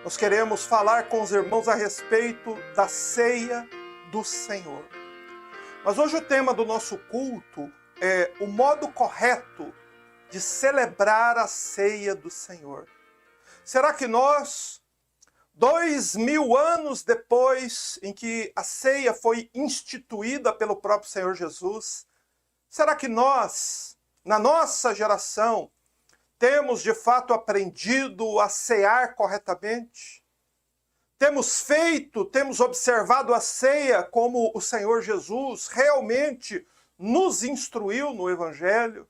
Nós queremos falar com os irmãos a respeito da ceia do Senhor. Mas hoje o tema do nosso culto é o modo correto de celebrar a ceia do Senhor. Será que nós, 2000 anos depois em que a ceia foi instituída pelo próprio Senhor Jesus, será que nós, na nossa geração, temos de fato aprendido a cear corretamente? Temos observado a ceia como o Senhor Jesus realmente nos instruiu no Evangelho?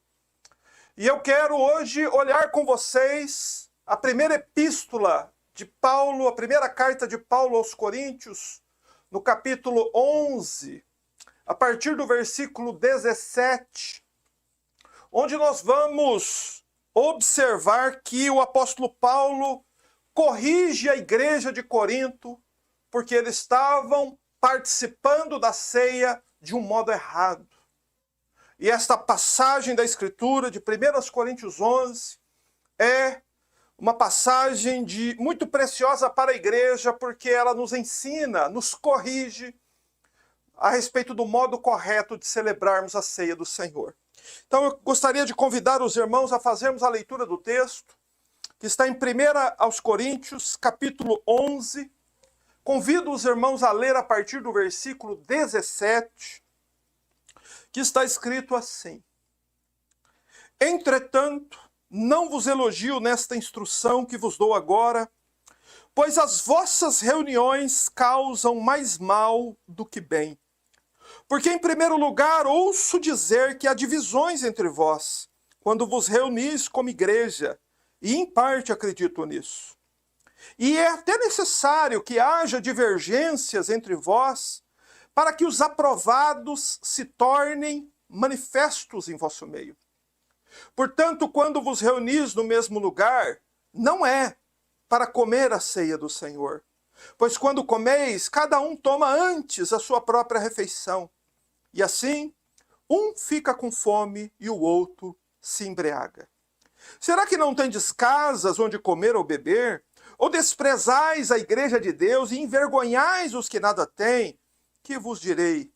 E eu quero hoje olhar com vocês a primeira epístola de Paulo, a primeira carta de Paulo aos Coríntios, no capítulo 11, a partir do versículo 17, onde nós vamos observar que o apóstolo Paulo corrige a igreja de Corinto, porque eles estavam participando da ceia de um modo errado. E esta passagem da Escritura, de 1 Coríntios 11, é uma passagem muito preciosa para a igreja, porque ela nos ensina, nos corrige a respeito do modo correto de celebrarmos a ceia do Senhor. Então eu gostaria de convidar os irmãos a fazermos a leitura do texto, que está em 1 Coríntios, capítulo 11. Convido os irmãos a ler a partir do versículo 17, que está escrito assim: Entretanto, não vos elogio nesta instrução que vos dou agora, pois as vossas reuniões causam mais mal do que bem. Porque, em primeiro lugar, ouço dizer que há divisões entre vós, quando vos reunis como igreja, e em parte acredito nisso. E é até necessário que haja divergências entre vós, para que os aprovados se tornem manifestos em vosso meio. Portanto, quando vos reunis no mesmo lugar, não é para comer a ceia do Senhor. Pois quando comeis, cada um toma antes a sua própria refeição. E assim, um fica com fome e o outro se embriaga. Será que não tendes casas onde comer ou beber? Ou desprezais a igreja de Deus e envergonhais os que nada têm? Que vos direi?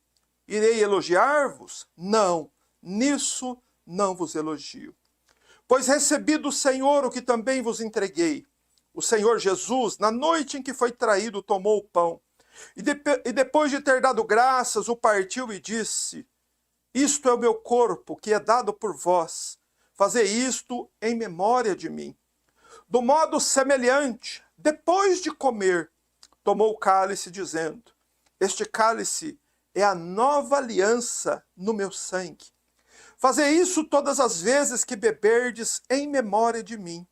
Irei elogiar-vos? Não, nisso não vos elogio. Pois recebi do Senhor o que também vos entreguei. O Senhor Jesus, na noite em que foi traído, tomou o pão. E depois de ter dado graças, o partiu e disse: Isto é o meu corpo, que é dado por vós. Fazei isto em memória de mim. Do modo semelhante, depois de comer, tomou o cálice, dizendo: Este cálice é a nova aliança no meu sangue. Fazei isso todas as vezes que beberdes em memória de mim.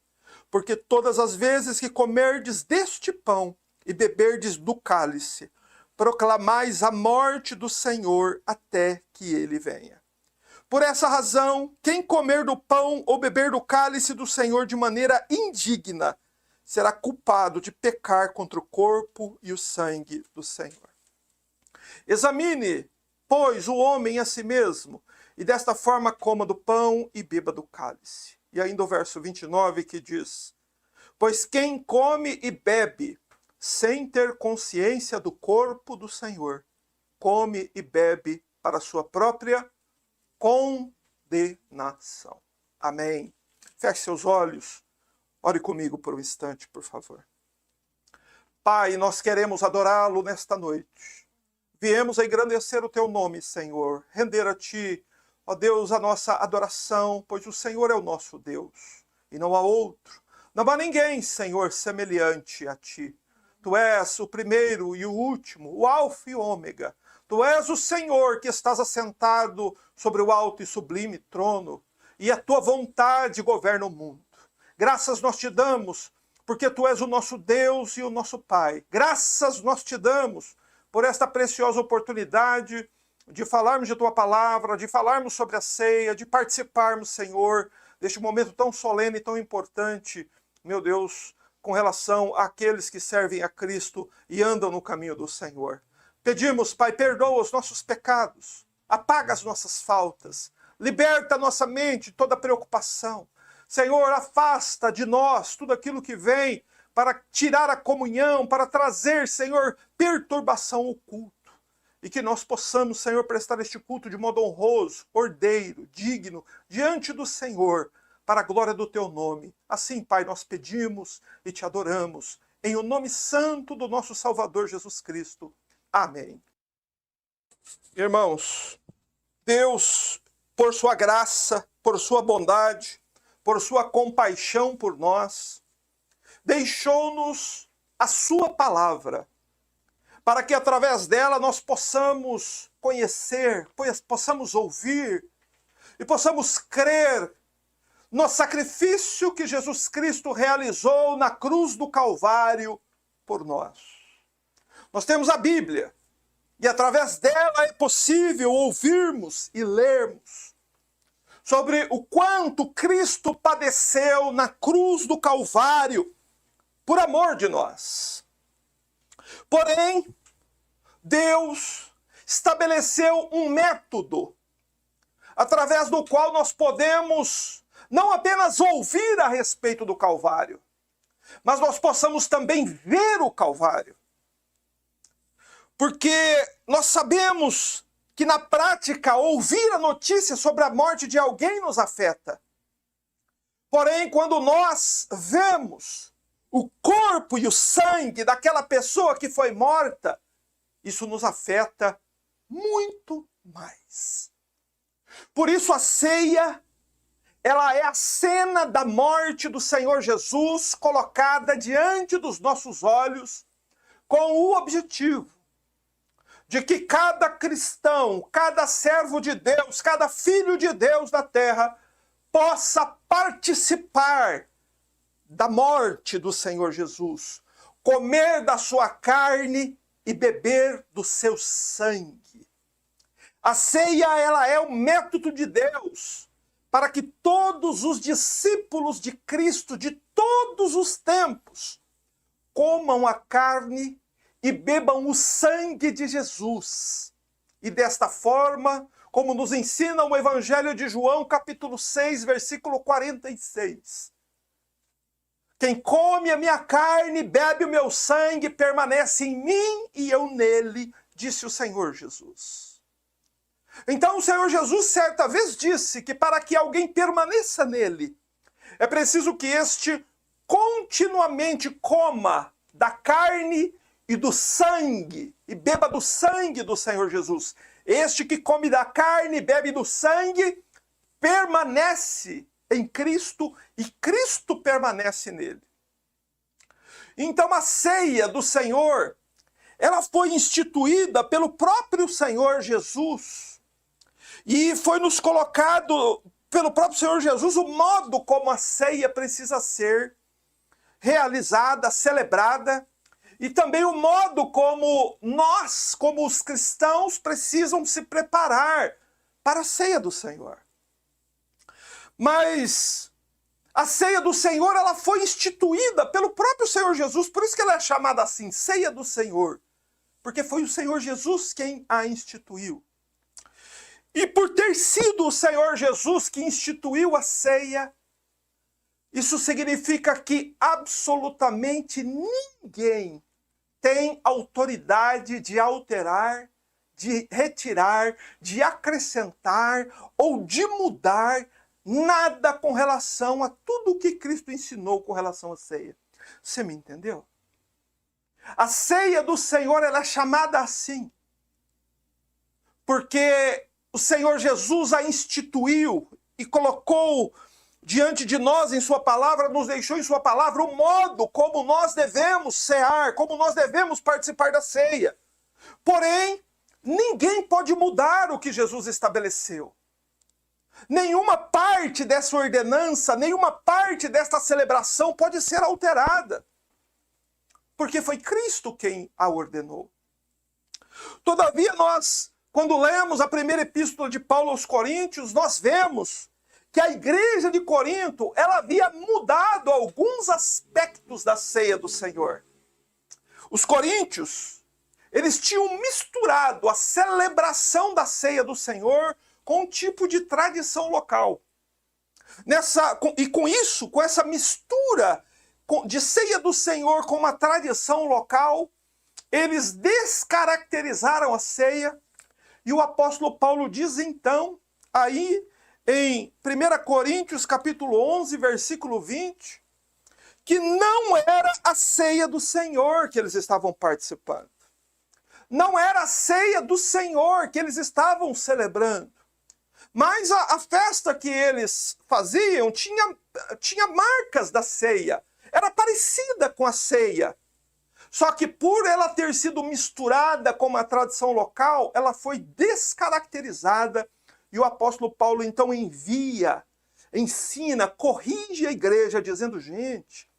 Porque todas as vezes que comerdes deste pão e beberdes do cálice, proclamais a morte do Senhor até que ele venha. Por essa razão, quem comer do pão ou beber do cálice do Senhor de maneira indigna, será culpado de pecar contra o corpo e o sangue do Senhor. Examine, pois, o homem a si mesmo, e desta forma coma do pão e beba do cálice. E ainda o verso 29 que diz: Pois quem come e bebe sem ter consciência do corpo do Senhor, come e bebe para sua própria condenação. Amém. Feche seus olhos. Ore comigo por um instante, por favor. Pai, nós queremos adorá-lo nesta noite. Viemos a engrandecer o teu nome, Senhor. Render a ti, ó Deus, a nossa adoração, pois o Senhor é o nosso Deus e não há outro. Não há ninguém, Senhor, semelhante a ti. Tu és o primeiro e o último, o alfa e o ômega. Tu és o Senhor que estás assentado sobre o alto e sublime trono, e a tua vontade governa o mundo. Graças nós te damos, porque tu és o nosso Deus e o nosso Pai. Graças nós te damos por esta preciosa oportunidade de falarmos de tua palavra, de falarmos sobre a ceia, de participarmos, Senhor, deste momento tão solene e tão importante, meu Deus, com relação àqueles que servem a Cristo e andam no caminho do Senhor. Pedimos, Pai, perdoa os nossos pecados, apaga as nossas faltas, liberta a nossa mente de toda preocupação. Senhor, afasta de nós tudo aquilo que vem para tirar a comunhão, para trazer, Senhor, perturbação ao culto. E que nós possamos, Senhor, prestar este culto de modo honroso, ordeiro, digno, diante do Senhor, para a glória do teu nome. Assim, Pai, nós pedimos e te adoramos, em o nome santo do nosso Salvador Jesus Cristo. Amém. Irmãos, Deus, por sua graça, por sua bondade, por sua compaixão por nós, deixou-nos a sua palavra, para que através dela nós possamos conhecer, possamos ouvir e possamos crer no sacrifício que Jesus Cristo realizou na cruz do Calvário por nós. Nós temos a Bíblia, e através dela é possível ouvirmos e lermos sobre o quanto Cristo padeceu na cruz do Calvário por amor de nós. Porém, Deus estabeleceu um método através do qual nós podemos não apenas ouvir a respeito do Calvário, mas nós possamos também ver o Calvário. Porque nós sabemos que na prática ouvir a notícia sobre a morte de alguém nos afeta. Porém, quando nós vemos o corpo e o sangue daquela pessoa que foi morta, isso nos afeta muito mais. Por isso a ceia, ela é a cena da morte do Senhor Jesus colocada diante dos nossos olhos com o objetivo de que cada cristão, cada servo de Deus, cada filho de Deus da terra possa participar da morte do Senhor Jesus, comer da sua carne e beber do seu sangue. A ceia, ela é o método de Deus para que todos os discípulos de Cristo de todos os tempos comam a carne e bebam o sangue de Jesus. E desta forma, como nos ensina o Evangelho de João, capítulo 6, versículo 46. Quem come a minha carne e bebe o meu sangue permanece em mim e eu nele, disse o Senhor Jesus. Então o Senhor Jesus certa vez disse que para que alguém permaneça nele, é preciso que este continuamente coma da carne e do sangue, e beba do sangue do Senhor Jesus. Este que come da carne e bebe do sangue, permanece em Cristo e Cristo permanece nele. Então a ceia do Senhor, ela foi instituída pelo próprio Senhor Jesus. E foi nos colocado pelo próprio Senhor Jesus o modo como a ceia precisa ser realizada, celebrada, e também o modo como nós, como os cristãos, precisam se preparar para a ceia do Senhor. Mas a ceia do Senhor, ela foi instituída pelo próprio Senhor Jesus, por isso que ela é chamada assim, ceia do Senhor, porque foi o Senhor Jesus quem a instituiu. E por ter sido o Senhor Jesus que instituiu a ceia, isso significa que absolutamente ninguém tem autoridade de alterar, de retirar, de acrescentar ou de mudar nada com relação a tudo o que Cristo ensinou com relação à ceia. Você me entendeu? A ceia do Senhor, ela é chamada assim porque o Senhor Jesus a instituiu e colocou diante de nós em sua palavra, nos deixou em sua palavra o modo como nós devemos cear, como nós devemos participar da ceia. Porém, ninguém pode mudar o que Jesus estabeleceu. Nenhuma parte dessa ordenança, nenhuma parte desta celebração pode ser alterada, porque foi Cristo quem a ordenou. Todavia, nós, quando lemos a primeira epístola de Paulo aos Coríntios, nós vemos que a igreja de Corinto, ela havia mudado alguns aspectos da ceia do Senhor. Os coríntios, eles tinham misturado a celebração da ceia do Senhor com um tipo de tradição local. E com isso, com essa mistura, de ceia do Senhor com uma tradição local, eles descaracterizaram a ceia, e o apóstolo Paulo diz então, aí em 1 Coríntios capítulo 11, versículo 20, que não era a ceia do Senhor que eles estavam participando. Não era a ceia do Senhor que eles estavam celebrando. Mas a festa que eles faziam tinha marcas da ceia. Era parecida com a ceia. Só que por ela ter sido misturada com uma tradição local, ela foi descaracterizada. E o apóstolo Paulo então ensina, corrige a igreja, dizendo, gente,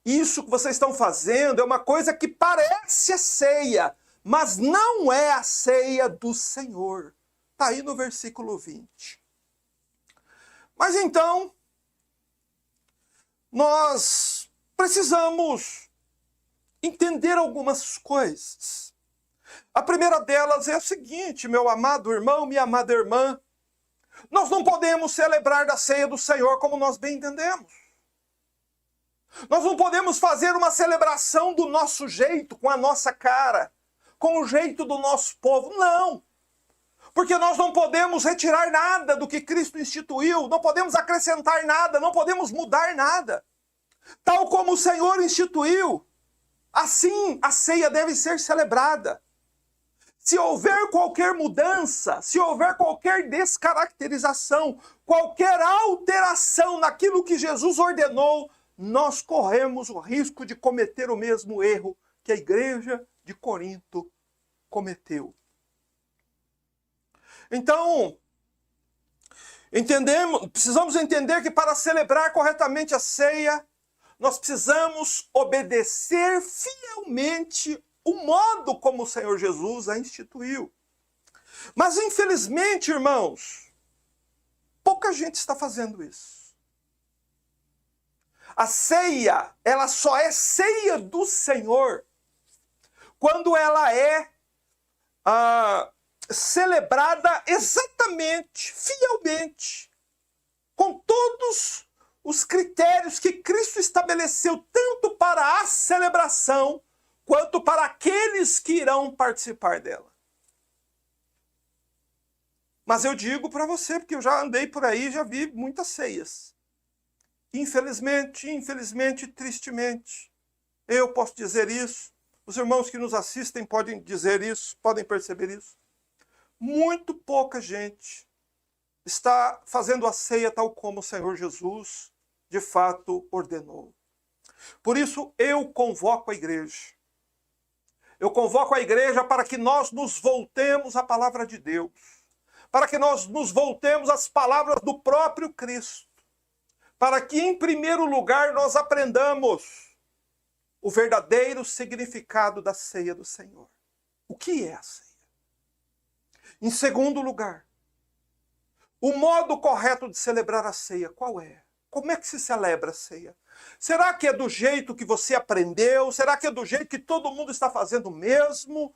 isso que vocês estão fazendo é uma coisa que parece a ceia, mas não é a ceia do Senhor. Está aí no versículo 20. Mas então, nós precisamos entender algumas coisas. A primeira delas é a seguinte, meu amado irmão, minha amada irmã, nós não podemos celebrar da ceia do Senhor como nós bem entendemos. Nós não podemos fazer uma celebração do nosso jeito, com a nossa cara, com o jeito do nosso povo. Não! Porque nós não podemos retirar nada do que Cristo instituiu, não podemos acrescentar nada, não podemos mudar nada. Tal como o Senhor instituiu, assim a ceia deve ser celebrada. Se houver qualquer mudança, se houver qualquer descaracterização, qualquer alteração naquilo que Jesus ordenou, nós corremos o risco de cometer o mesmo erro que a igreja de Corinto cometeu. Então, precisamos entender que para celebrar corretamente a ceia, nós precisamos obedecer fielmente o modo como o Senhor Jesus a instituiu. Mas, infelizmente, irmãos, pouca gente está fazendo isso. A ceia, ela só é ceia do Senhor quando ela é celebrada exatamente, fielmente, com todos os critérios que Cristo estabeleceu, tanto para a celebração, quanto para aqueles que irão participar dela. Mas eu digo para você, porque eu já andei por aí, já vi muitas ceias. Infelizmente, tristemente, eu posso dizer isso, os irmãos que nos assistem podem dizer isso, podem perceber isso. Muito pouca gente está fazendo a ceia tal como o Senhor Jesus de fato ordenou. Por isso eu convoco a igreja. Eu convoco a igreja para que nós nos voltemos à palavra de Deus, para que nós nos voltemos às palavras do próprio Cristo, para que, em primeiro lugar, nós aprendamos o verdadeiro significado da ceia do Senhor. O que é a ceia? Em segundo lugar, o modo correto de celebrar a ceia, qual é? Como é que se celebra a ceia? Será que é do jeito que você aprendeu? Será que é do jeito que todo mundo está fazendo mesmo?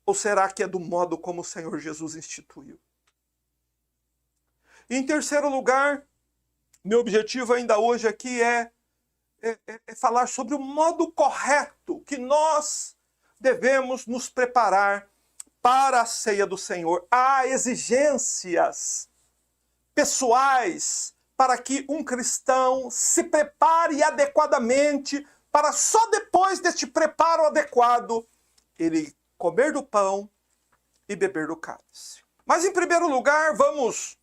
Ou será que é do modo como o Senhor Jesus instituiu? E em terceiro lugar, meu objetivo ainda hoje aqui é falar sobre o modo correto que nós devemos nos preparar para a ceia do Senhor. Há exigências pessoais para que um cristão se prepare adequadamente, para só depois deste preparo adequado, ele comer do pão e beber do cálice. Mas em primeiro lugar, vamos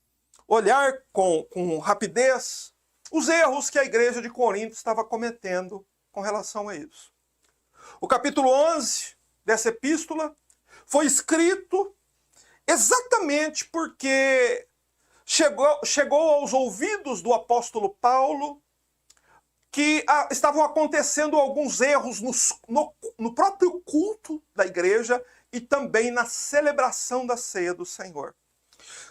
olhar com rapidez os erros que a igreja de Corinto estava cometendo com relação a isso. O capítulo 11 dessa epístola foi escrito exatamente porque chegou aos ouvidos do apóstolo Paulo que estavam acontecendo alguns erros no próprio culto da igreja e também na celebração da ceia do Senhor.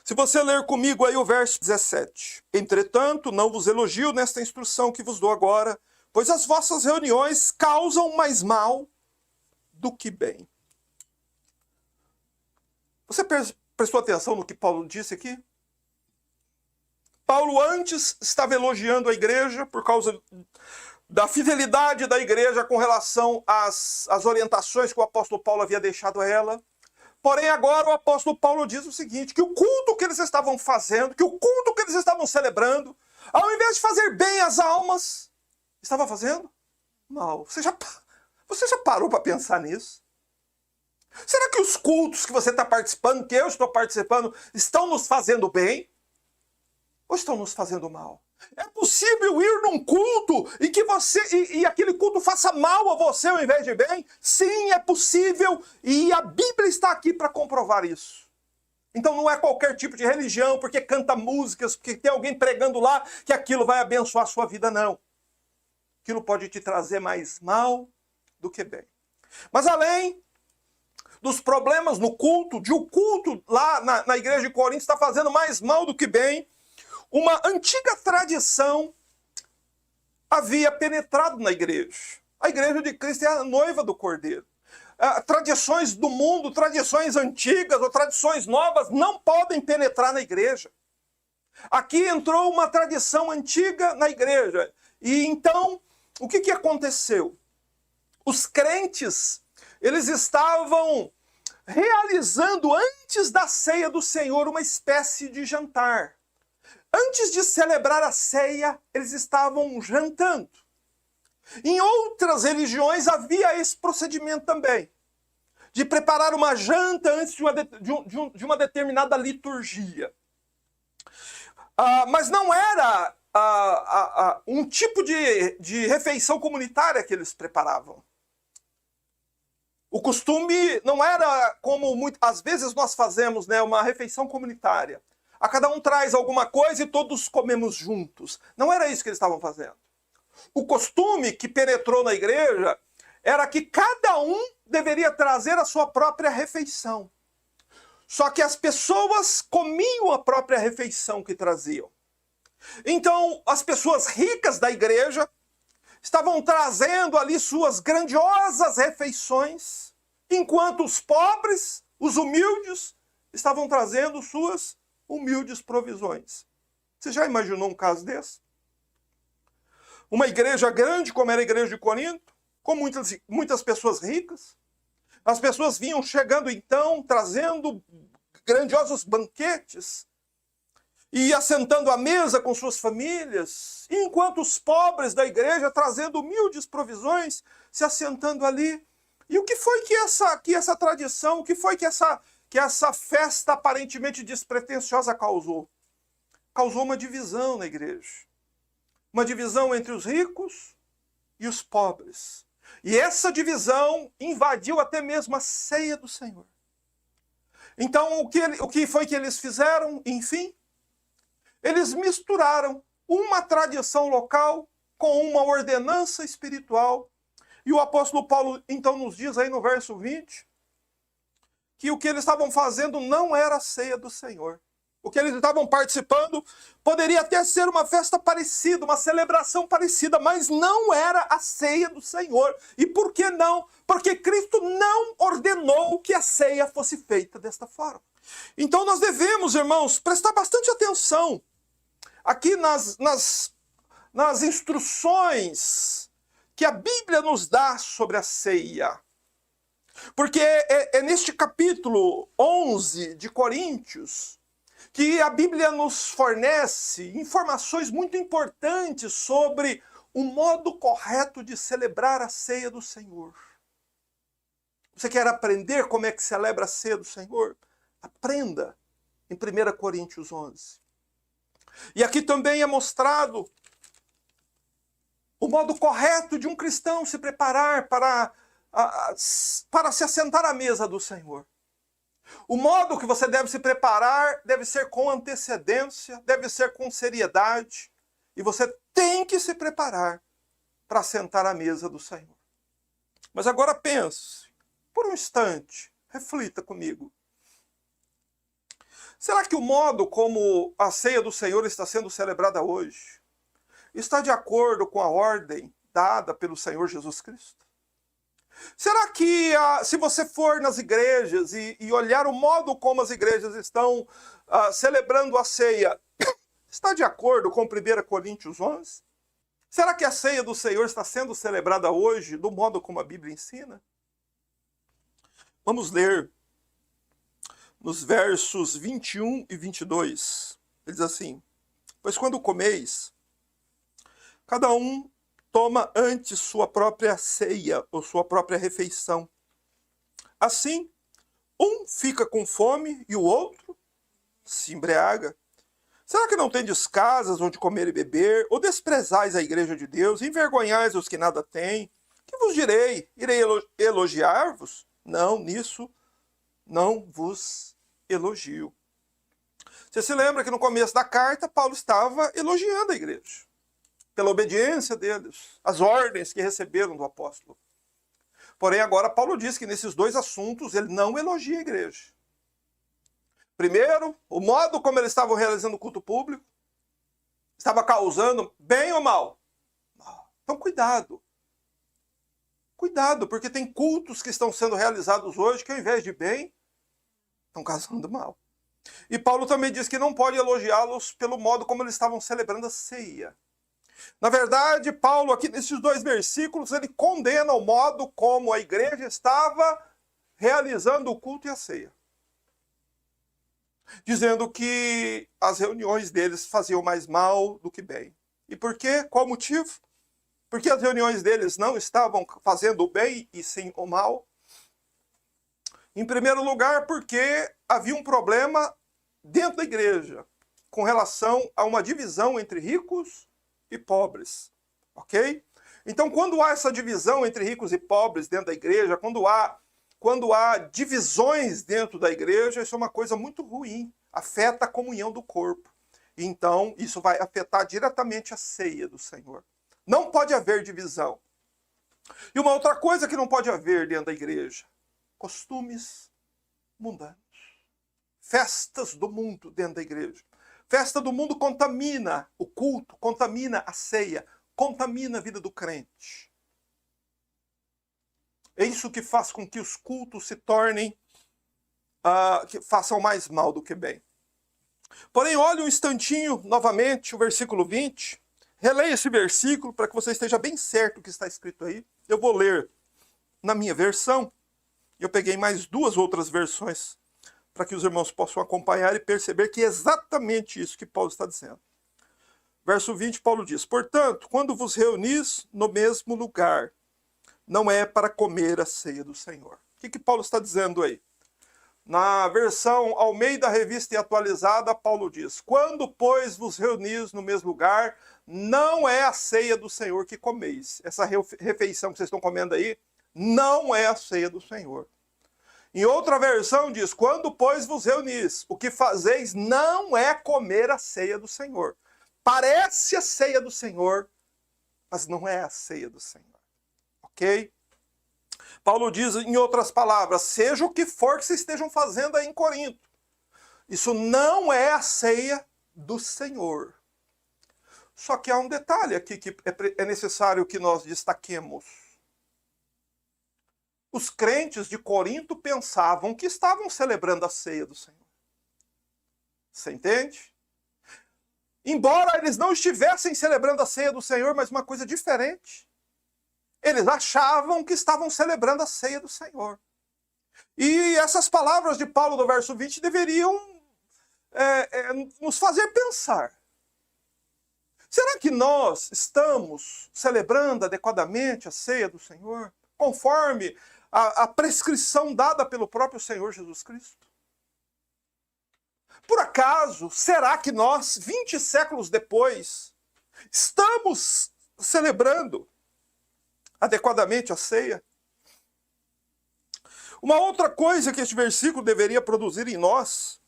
Se você ler comigo aí o verso 17. Entretanto, não vos elogio nesta instrução que vos dou agora, pois as vossas reuniões causam mais mal do que bem. Você prestou atenção no que Paulo disse aqui? Paulo antes estava elogiando a igreja por causa da fidelidade da igreja com relação às orientações que o apóstolo Paulo havia deixado a ela. Porém, agora o apóstolo Paulo diz o seguinte, que o culto que eles estavam fazendo, que o culto que eles estavam celebrando, ao invés de fazer bem às almas, estava fazendo mal. Você já parou para pensar nisso? Será que os cultos que você está participando, que eu estou participando, estão nos fazendo bem? Ou estão nos fazendo mal? É possível ir num culto e que e aquele culto faça mal a você ao invés de bem? Sim, é possível, e a Bíblia está aqui para comprovar isso. Então não é qualquer tipo de religião, porque canta músicas, porque tem alguém pregando lá, que aquilo vai abençoar a sua vida, não. Aquilo pode te trazer mais mal do que bem. Mas além dos problemas no culto, de o culto lá na igreja de Corinto está fazendo mais mal do que bem, uma antiga tradição havia penetrado na igreja. A igreja de Cristo é a noiva do Cordeiro. Tradições do mundo, tradições antigas ou tradições novas não podem penetrar na igreja. Aqui entrou uma tradição antiga na igreja. E então, o que aconteceu? Os crentes, eles estavam realizando antes da ceia do Senhor uma espécie de jantar. Antes de celebrar a ceia, eles estavam jantando. Em outras religiões havia esse procedimento também, de preparar uma janta antes de uma determinada liturgia. Mas não era um tipo de refeição comunitária que eles preparavam. O costume não era como às vezes nós fazemos, né, uma refeição comunitária. A cada um traz alguma coisa e todos comemos juntos. Não era isso que eles estavam fazendo. O costume que penetrou na igreja era que cada um deveria trazer a sua própria refeição. Só que as pessoas comiam a própria refeição que traziam. Então, as pessoas ricas da igreja estavam trazendo ali suas grandiosas refeições, enquanto os pobres, os humildes, estavam trazendo suas humildes provisões. Você já imaginou um caso desse? Uma igreja grande, como era a igreja de Corinto, com muitas pessoas ricas. As pessoas vinham chegando então, trazendo grandiosos banquetes, e assentando à mesa com suas famílias, enquanto os pobres da igreja trazendo humildes provisões, se assentando ali. E o que foi que essa tradição, o que foi que essa festa aparentemente despretensiosa causou? Causou uma divisão na igreja. Uma divisão entre os ricos e os pobres. E essa divisão invadiu até mesmo a ceia do Senhor. Então, o que foi que eles fizeram, enfim? Eles misturaram uma tradição local com uma ordenança espiritual. E o apóstolo Paulo, então, nos diz aí no verso 20, que o que eles estavam fazendo não era a ceia do Senhor. O que eles estavam participando poderia até ser uma festa parecida, uma celebração parecida, mas não era a ceia do Senhor. E por que não? Porque Cristo não ordenou que a ceia fosse feita desta forma. Então nós devemos, irmãos, prestar bastante atenção aqui nas instruções que a Bíblia nos dá sobre a ceia. Porque é neste capítulo 11 de Coríntios que a Bíblia nos fornece informações muito importantes sobre o modo correto de celebrar a ceia do Senhor. Você quer aprender como é que celebra a ceia do Senhor? Aprenda em 1 Coríntios 11. E aqui também é mostrado o modo correto de um cristão se preparar para se assentar à mesa do Senhor. O modo que você deve se preparar deve ser com antecedência, deve ser com seriedade. E você tem que se preparar para sentar à mesa do Senhor. Mas agora pense, por um instante, reflita comigo. Será que o modo como a ceia do Senhor está sendo celebrada hoje está de acordo com a ordem dada pelo Senhor Jesus Cristo? Será que, se você for nas igrejas e olhar o modo como as igrejas estão celebrando a ceia, está de acordo com 1 Coríntios 11? Será que a ceia do Senhor está sendo celebrada hoje do modo como a Bíblia ensina? Vamos ler nos versos 21 e 22. Ele diz assim: pois quando comeis, cada um toma antes sua própria ceia ou sua própria refeição. Assim, um fica com fome e o outro se embriaga. Será que não tendes casas onde comer e beber? Ou desprezais a igreja de Deus? Envergonhais os que nada têm? Que vos direi? Irei elogiar-vos? Não, nisso não vos elogio. Você se lembra que no começo da carta, Paulo estava elogiando a igreja, pela obediência deles, as ordens que receberam do apóstolo. Porém, agora Paulo diz que nesses dois assuntos ele não elogia a igreja. Primeiro, o modo como eles estavam realizando o culto público estava causando bem ou mal? Então, cuidado. Cuidado, porque tem cultos que estão sendo realizados hoje que, ao invés de bem, estão causando mal. E Paulo também diz que não pode elogiá-los pelo modo como eles estavam celebrando a ceia. Na verdade, Paulo, aqui nesses dois versículos, ele condena o modo como a igreja estava realizando o culto e a ceia, dizendo que as reuniões deles faziam mais mal do que bem. E por quê? Qual o motivo? Porque as reuniões deles não estavam fazendo o bem e sim o mal. Em primeiro lugar, porque havia um problema dentro da igreja com relação a uma divisão entre ricos e pobres, ok? Então, quando há essa divisão entre ricos e pobres dentro da igreja, quando há divisões dentro da igreja, isso é uma coisa muito ruim, afeta a comunhão do corpo. Então, isso vai afetar diretamente a ceia do Senhor. Não pode haver divisão. E uma outra coisa que não pode haver dentro da igreja: costumes mundanos. Festas do mundo dentro da igreja. Festa do mundo contamina o culto, contamina a ceia, contamina a vida do crente. É isso que faz com que os cultos se tornem, que façam mais mal do que bem. Porém, olhe um instantinho, novamente, o versículo 20. Releia esse versículo para que você esteja bem certo o que está escrito aí. Eu vou ler na minha versão. Eu peguei mais duas outras versões para que os irmãos possam acompanhar e perceber que é exatamente isso que Paulo está dizendo. Verso 20, Paulo diz: portanto, quando vos reunis no mesmo lugar, não é para comer a ceia do Senhor. O que Paulo está dizendo aí? Na versão Almeida Revista e Atualizada, Paulo diz: quando, pois, vos reunis no mesmo lugar, não é a ceia do Senhor que comeis. Essa refeição que vocês estão comendo aí, não é a ceia do Senhor. Em outra versão diz: quando, pois, vos reunis, o que fazeis não é comer a ceia do Senhor. Parece a ceia do Senhor, mas não é a ceia do Senhor. Ok? Paulo diz, em outras palavras, seja o que for que vocês estejam fazendo aí em Corinto, isso não é a ceia do Senhor. Só que há um detalhe aqui que é necessário que nós destaquemos. Os crentes de Corinto pensavam que estavam celebrando a ceia do Senhor. Você entende? Embora eles não estivessem celebrando a ceia do Senhor, mas uma coisa diferente. Eles achavam que estavam celebrando a ceia do Senhor. E essas palavras de Paulo do verso 20 deveriam nos fazer pensar. Será que nós estamos celebrando adequadamente a ceia do Senhor, conforme a prescrição dada pelo próprio Senhor Jesus Cristo? Por acaso, será que nós, 20 séculos depois, estamos celebrando adequadamente a ceia? Uma outra coisa que este versículo deveria produzir em nós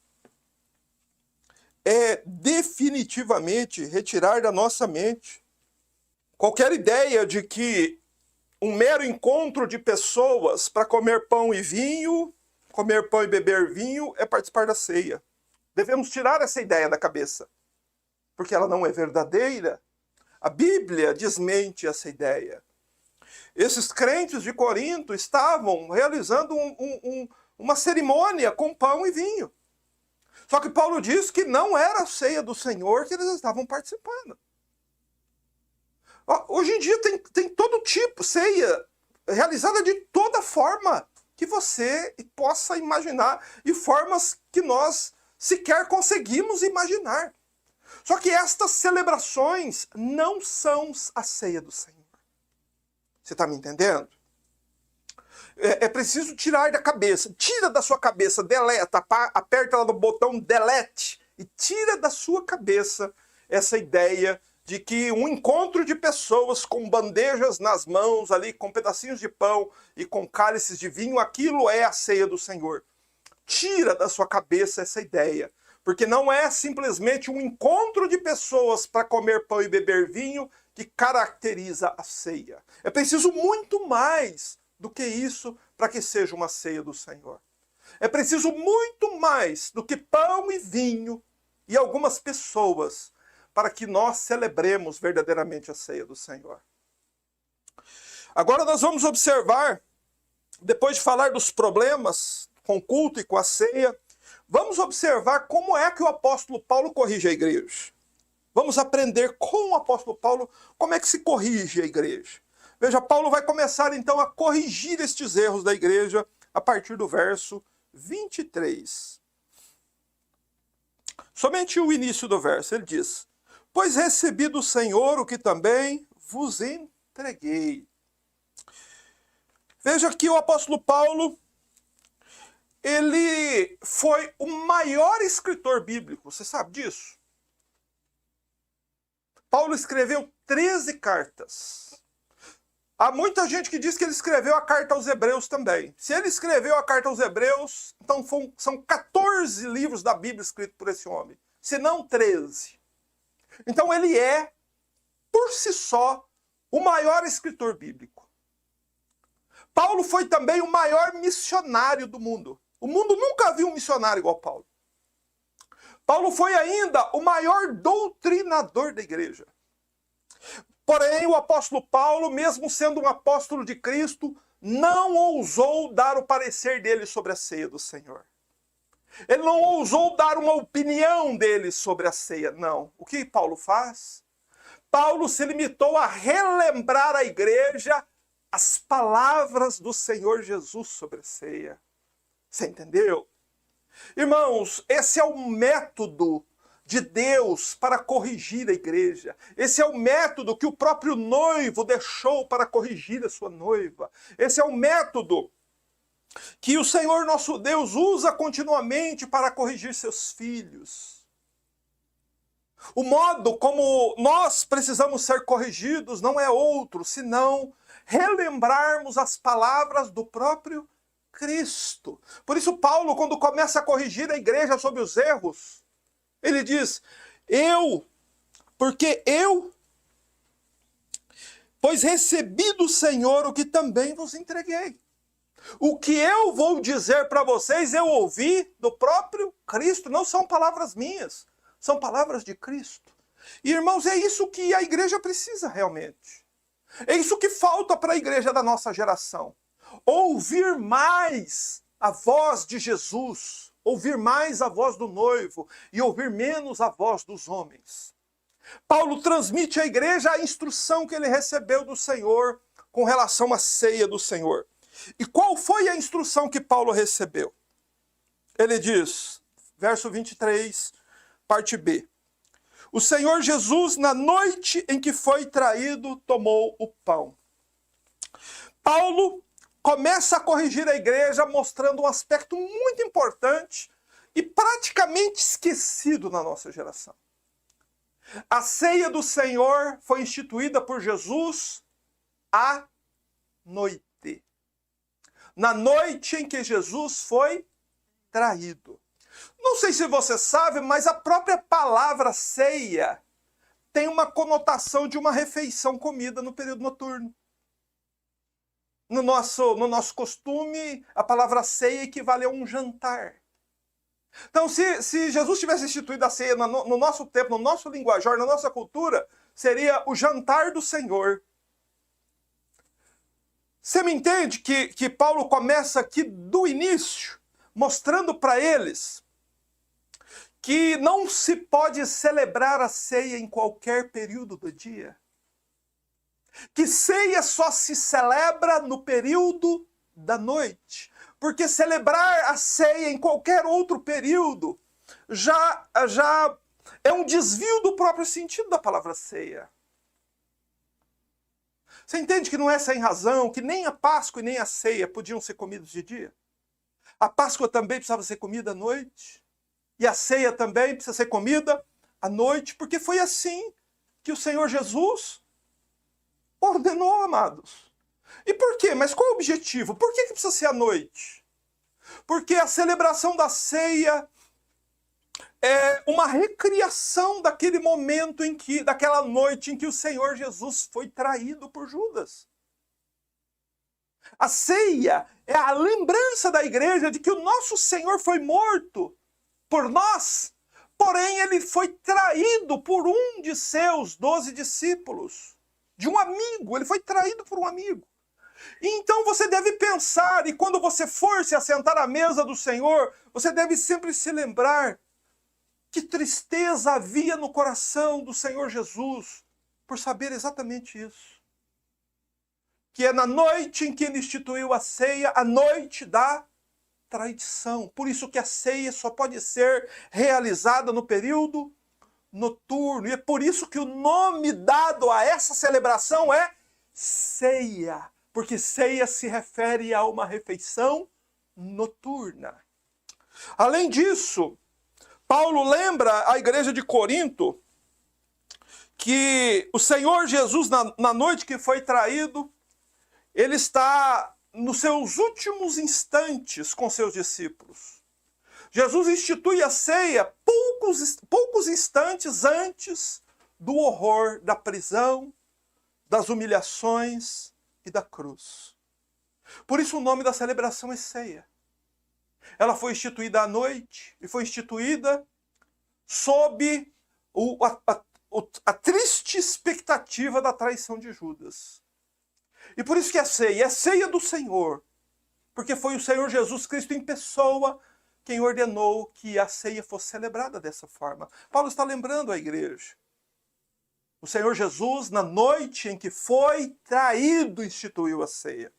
é definitivamente retirar da nossa mente qualquer ideia de que um mero encontro de pessoas para comer pão e vinho, comer pão e beber vinho, é participar da ceia. Devemos tirar essa ideia da cabeça, porque ela não é verdadeira. A Bíblia desmente essa ideia. Esses crentes de Corinto estavam realizando uma cerimônia com pão e vinho. Só que Paulo diz que não era a ceia do Senhor que eles estavam participando. Hoje em dia tem todo tipo, ceia, realizada de toda forma que você possa imaginar, e formas que nós sequer conseguimos imaginar. Só que estas celebrações não são a ceia do Senhor. Você está me entendendo? É preciso tirar da cabeça. Tira da sua cabeça, deleta, aperta lá no botão delete e tira da sua cabeça essa ideia de que um encontro de pessoas com bandejas nas mãos ali, com pedacinhos de pão e com cálices de vinho, aquilo é a ceia do Senhor. Tira da sua cabeça essa ideia, porque não é simplesmente um encontro de pessoas para comer pão e beber vinho que caracteriza a ceia. É preciso muito mais do que isso para que seja uma ceia do Senhor. É preciso muito mais do que pão e vinho e algumas pessoas para que nós celebremos verdadeiramente a ceia do Senhor. Agora nós vamos observar, depois de falar dos problemas com o culto e com a ceia, vamos observar como é que o apóstolo Paulo corrige a igreja. Vamos aprender com o apóstolo Paulo como é que se corrige a igreja. Veja, Paulo vai começar então a corrigir estes erros da igreja a partir do verso 23. Somente o início do verso, ele diz: pois recebi do Senhor o que também vos entreguei. Veja que o apóstolo Paulo, ele foi o maior escritor bíblico, você sabe disso? Paulo escreveu 13 cartas. Há muita gente que diz que ele escreveu a carta aos Hebreus também. Se ele escreveu a carta aos Hebreus, então são 14 livros da Bíblia escritos por esse homem, se não 13. Então ele é, por si só, o maior escritor bíblico. Paulo foi também o maior missionário do mundo. O mundo nunca viu um missionário igual Paulo. Paulo foi ainda o maior doutrinador da igreja. Porém, o apóstolo Paulo, mesmo sendo um apóstolo de Cristo, não ousou dar o parecer dele sobre a ceia do Senhor. Ele não ousou dar uma opinião dele sobre a ceia, não. O que Paulo faz? Paulo se limitou a relembrar à igreja as palavras do Senhor Jesus sobre a ceia. Você entendeu? Irmãos, esse é o método de Deus para corrigir a igreja. Esse é o método que o próprio noivo deixou para corrigir a sua noiva. Esse é o método que o Senhor nosso Deus usa continuamente para corrigir seus filhos. O modo como nós precisamos ser corrigidos não é outro, senão relembrarmos as palavras do próprio Cristo. Por isso Paulo, quando começa a corrigir a igreja sobre os erros, ele diz, pois recebi do Senhor o que também vos entreguei. O que eu vou dizer para vocês, eu ouvi do próprio Cristo, não são palavras minhas, são palavras de Cristo. E, irmãos, é isso que a igreja precisa realmente. É isso que falta para a igreja da nossa geração. Ouvir mais a voz de Jesus, ouvir mais a voz do noivo e ouvir menos a voz dos homens. Paulo transmite à igreja a instrução que ele recebeu do Senhor com relação à ceia do Senhor. E qual foi a instrução que Paulo recebeu? Ele diz, verso 23, parte B. O Senhor Jesus, na noite em que foi traído, tomou o pão. Paulo começa a corrigir a igreja mostrando um aspecto muito importante e praticamente esquecido na nossa geração. A ceia do Senhor foi instituída por Jesus à noite. Na noite em que Jesus foi traído. Não sei se você sabe, mas a própria palavra ceia tem uma conotação de uma refeição comida no período noturno. No nosso costume, a palavra ceia equivale a um jantar. Então, se Jesus tivesse instituído a ceia no nosso tempo, no nosso linguajar, na nossa cultura, seria o jantar do Senhor. Você me entende que Paulo começa aqui do início, mostrando para eles que não se pode celebrar a ceia em qualquer período do dia. que ceia só se celebra no período da noite. Porque celebrar a ceia em qualquer outro período já é um desvio do próprio sentido da palavra ceia. Você entende que não é sem razão, que nem a Páscoa e nem a ceia podiam ser comidos de dia? A Páscoa também precisava ser comida à noite. E a ceia também precisa ser comida à noite, porque foi assim que o Senhor Jesus ordenou, amados. E por quê? Mas qual é o objetivo? Por que precisa ser à noite? Porque a celebração da ceia é uma recriação daquele momento daquela noite em que o Senhor Jesus foi traído por Judas. A ceia é a lembrança da igreja de que o nosso Senhor foi morto por nós, porém ele foi traído por um de seus 12 discípulos, de um amigo, ele foi traído por um amigo. E então você deve pensar, e quando você for se assentar à mesa do Senhor, você deve sempre se lembrar que tristeza havia no coração do Senhor Jesus por saber exatamente isso. Que é na noite em que ele instituiu a ceia, a noite da traição. Por isso que a ceia só pode ser realizada no período noturno. E é por isso que o nome dado a essa celebração é ceia. Porque ceia se refere a uma refeição noturna. Além disso, Paulo lembra a igreja de Corinto que o Senhor Jesus, na noite que foi traído, ele está nos seus últimos instantes com seus discípulos. Jesus institui a ceia poucos instantes antes do horror da prisão, das humilhações e da cruz. Por isso o nome da celebração é ceia. Ela foi instituída à noite e foi instituída sob a triste expectativa da traição de Judas. E por isso que é a ceia do Senhor, porque foi o Senhor Jesus Cristo em pessoa quem ordenou que a ceia fosse celebrada dessa forma. Paulo está lembrando a igreja. O Senhor Jesus, na noite em que foi traído, instituiu a ceia.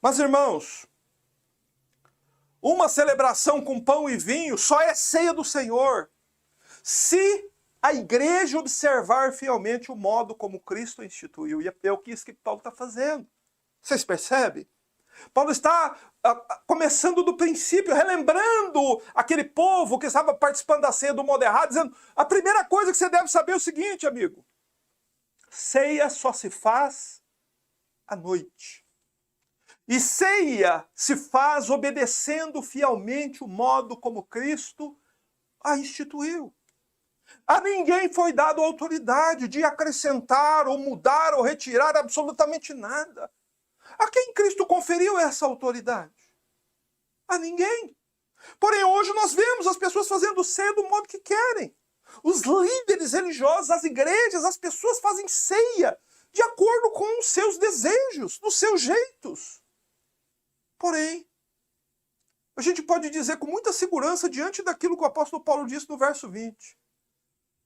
Mas, irmãos, uma celebração com pão e vinho só é ceia do Senhor se a igreja observar fielmente o modo como Cristo instituiu. E é o que isso que Paulo está fazendo. Vocês percebem? Paulo está começando do princípio, relembrando aquele povo que estava participando da ceia do modo errado, dizendo, a primeira coisa que você deve saber é o seguinte, amigo. Ceia só se faz à noite. E ceia se faz obedecendo fielmente o modo como Cristo a instituiu. A ninguém foi dado autoridade de acrescentar ou mudar ou retirar absolutamente nada. A quem Cristo conferiu essa autoridade? A ninguém. Porém, hoje nós vemos as pessoas fazendo ceia do modo que querem. Os líderes religiosos, as igrejas, as pessoas fazem ceia de acordo com os seus desejos, dos seus jeitos. Porém, a gente pode dizer com muita segurança diante daquilo que o apóstolo Paulo disse no verso 20.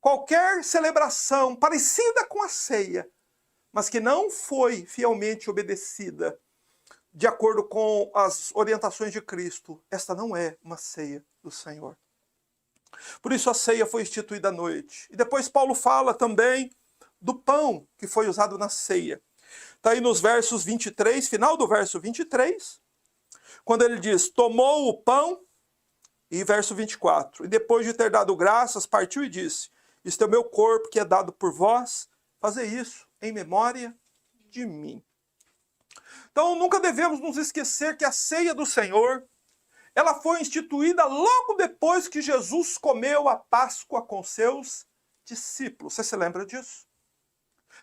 Qualquer celebração parecida com a ceia, mas que não foi fielmente obedecida de acordo com as orientações de Cristo, esta não é uma ceia do Senhor. Por isso a ceia foi instituída à noite. E depois Paulo fala também do pão que foi usado na ceia. Está aí nos versos 23, final do verso 23, quando ele diz, tomou o pão, e verso 24, e depois de ter dado graças, partiu e disse, isto é o meu corpo que é dado por vós, fazer isso em memória de mim. Então nunca devemos nos esquecer que a ceia do Senhor, ela foi instituída logo depois que Jesus comeu a Páscoa com seus discípulos. Você se lembra disso?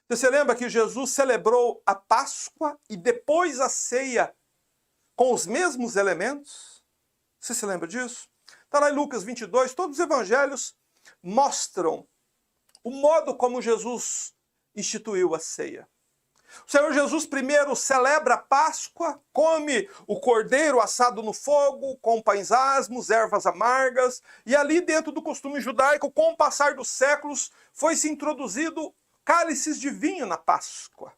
Você se lembra que Jesus celebrou a Páscoa e depois a ceia com os mesmos elementos? Você se lembra disso? Está lá em Lucas 22, todos os evangelhos mostram o modo como Jesus instituiu a ceia. O Senhor Jesus primeiro celebra a Páscoa, come o cordeiro assado no fogo, com pães asmos, ervas amargas, e ali dentro do costume judaico, com o passar dos séculos, foi-se introduzido cálices de vinho na Páscoa.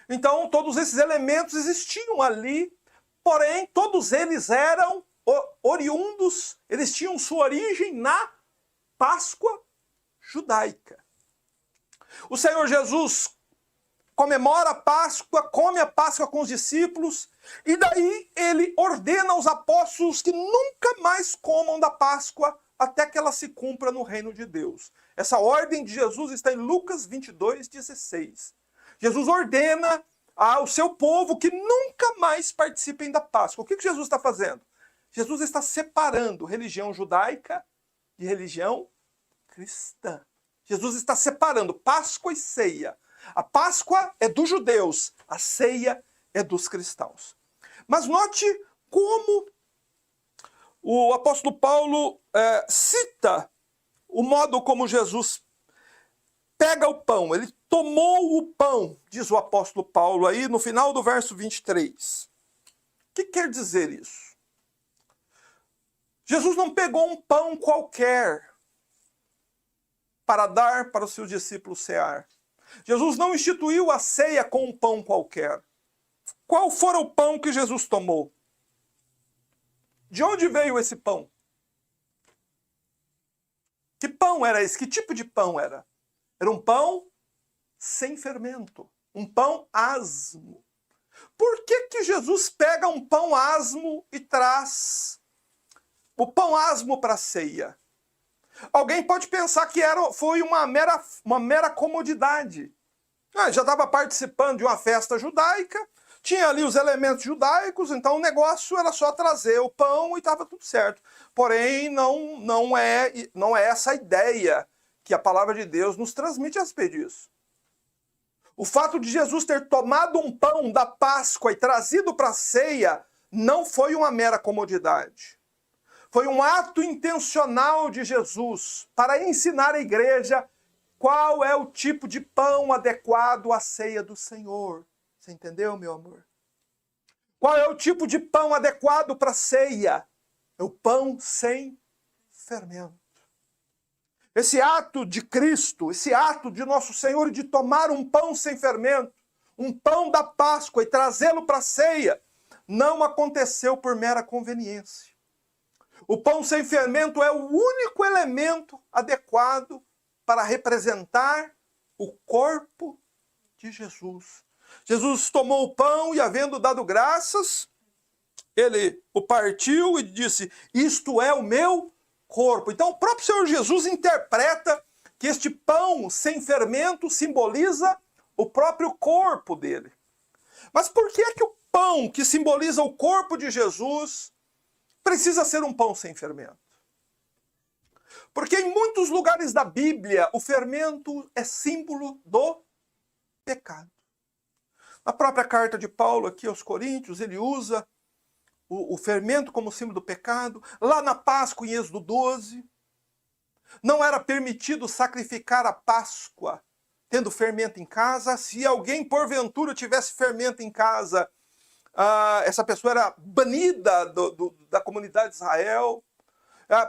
Então, todos esses elementos existiam ali, porém, todos eles eram oriundos, eles tinham sua origem na Páscoa judaica. O Senhor Jesus comemora a Páscoa, come a Páscoa com os discípulos, e daí ele ordena aos apóstolos que nunca mais comam da Páscoa até que ela se cumpra no reino de Deus. Essa ordem de Jesus está em Lucas 22:16. Jesus ordena ao seu povo que nunca mais participem da Páscoa. O que Jesus está fazendo? Jesus está separando religião judaica de religião cristã. Jesus está separando Páscoa e ceia. A Páscoa é dos judeus, a ceia é dos cristãos. Mas note como o apóstolo Paulo cita o modo como Jesus pega o pão. Ele tomou o pão, diz o apóstolo Paulo aí no final do verso 23. O que quer dizer isso? Jesus não pegou um pão qualquer para dar para os seus discípulos cear. Jesus não instituiu a ceia com um pão qualquer. Qual fora o pão que Jesus tomou? De onde veio esse pão? Que pão era esse? Que tipo de pão era? Era um pão sem fermento, um pão asmo. Por que Jesus pega um pão asmo e traz o pão asmo para a ceia? Alguém pode pensar que foi uma mera comodidade. Já estava participando de uma festa judaica, tinha ali os elementos judaicos, então o negócio era só trazer o pão e estava tudo certo. Porém, não é essa a ideia que a palavra de Deus nos transmite a respeito disso. O fato de Jesus ter tomado um pão da Páscoa e trazido para a ceia não foi uma mera comodidade. Foi um ato intencional de Jesus para ensinar a igreja qual é o tipo de pão adequado à ceia do Senhor. Você entendeu, meu amor? Qual é o tipo de pão adequado para a ceia? É o pão sem fermento. Esse ato de Cristo, esse ato de nosso Senhor de tomar um pão sem fermento, um pão da Páscoa e trazê-lo para a ceia, não aconteceu por mera conveniência. O pão sem fermento é o único elemento adequado para representar o corpo de Jesus. Jesus tomou o pão e, havendo dado graças, ele o partiu e disse: isto é o meu corpo. Então o próprio Senhor Jesus interpreta que este pão sem fermento simboliza o próprio corpo dele. Mas por que é que o pão que simboliza o corpo de Jesus precisa ser um pão sem fermento? Porque em muitos lugares da Bíblia o fermento é símbolo do pecado. Na própria carta de Paulo aqui aos Coríntios, ele usa o fermento como símbolo do pecado. Lá na Páscoa, em Êxodo 12, não era permitido sacrificar a Páscoa tendo fermento em casa. Se alguém, porventura, tivesse fermento em casa, essa pessoa era banida da comunidade de Israel.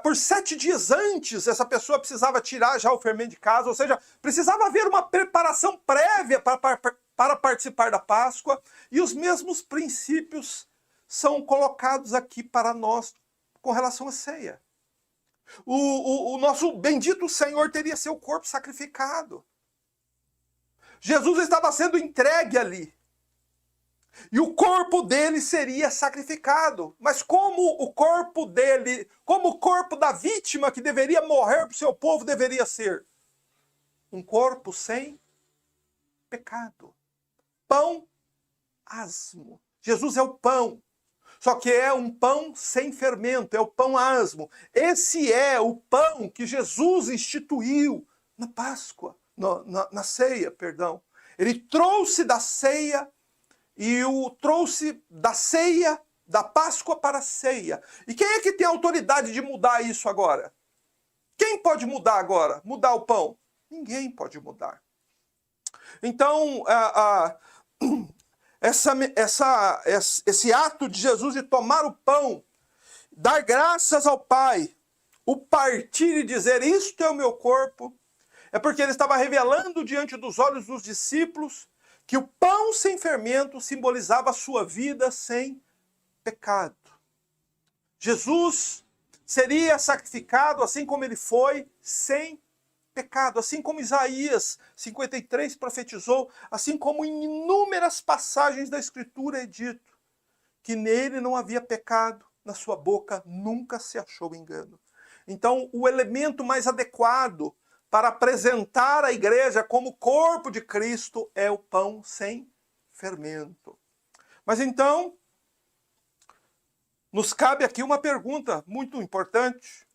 Por 7 dias antes, essa pessoa precisava tirar já o fermento de casa, ou seja, precisava haver uma preparação prévia para participar da Páscoa, e os mesmos princípios são colocados aqui para nós com relação à ceia. O nosso bendito Senhor teria seu corpo sacrificado. Jesus estava sendo entregue ali. E o corpo dele seria sacrificado. Mas como o corpo dele, como o corpo da vítima que deveria morrer para o seu povo deveria ser? Um corpo sem pecado. Pão asmo. Jesus é o pão. Só que é um pão sem fermento, é o pão asmo. Esse é o pão que Jesus instituiu na Páscoa, na ceia, perdão. Ele trouxe da ceia e o trouxe da ceia, da Páscoa para a ceia. E quem é que tem a autoridade de mudar isso agora? Quem pode mudar agora? Mudar o pão? Ninguém pode mudar. Então, esse ato de Jesus de tomar o pão, dar graças ao Pai, o partir e dizer, isto é o meu corpo, é porque ele estava revelando diante dos olhos dos discípulos que o pão sem fermento simbolizava a sua vida sem pecado. Jesus seria sacrificado assim como ele foi, sem pecado, assim como Isaías 53 profetizou, assim como em inúmeras passagens da Escritura é dito, que nele não havia pecado, na sua boca nunca se achou engano. Então, o elemento mais adequado para apresentar a igreja como corpo de Cristo é o pão sem fermento. Mas então, nos cabe aqui uma pergunta muito importante.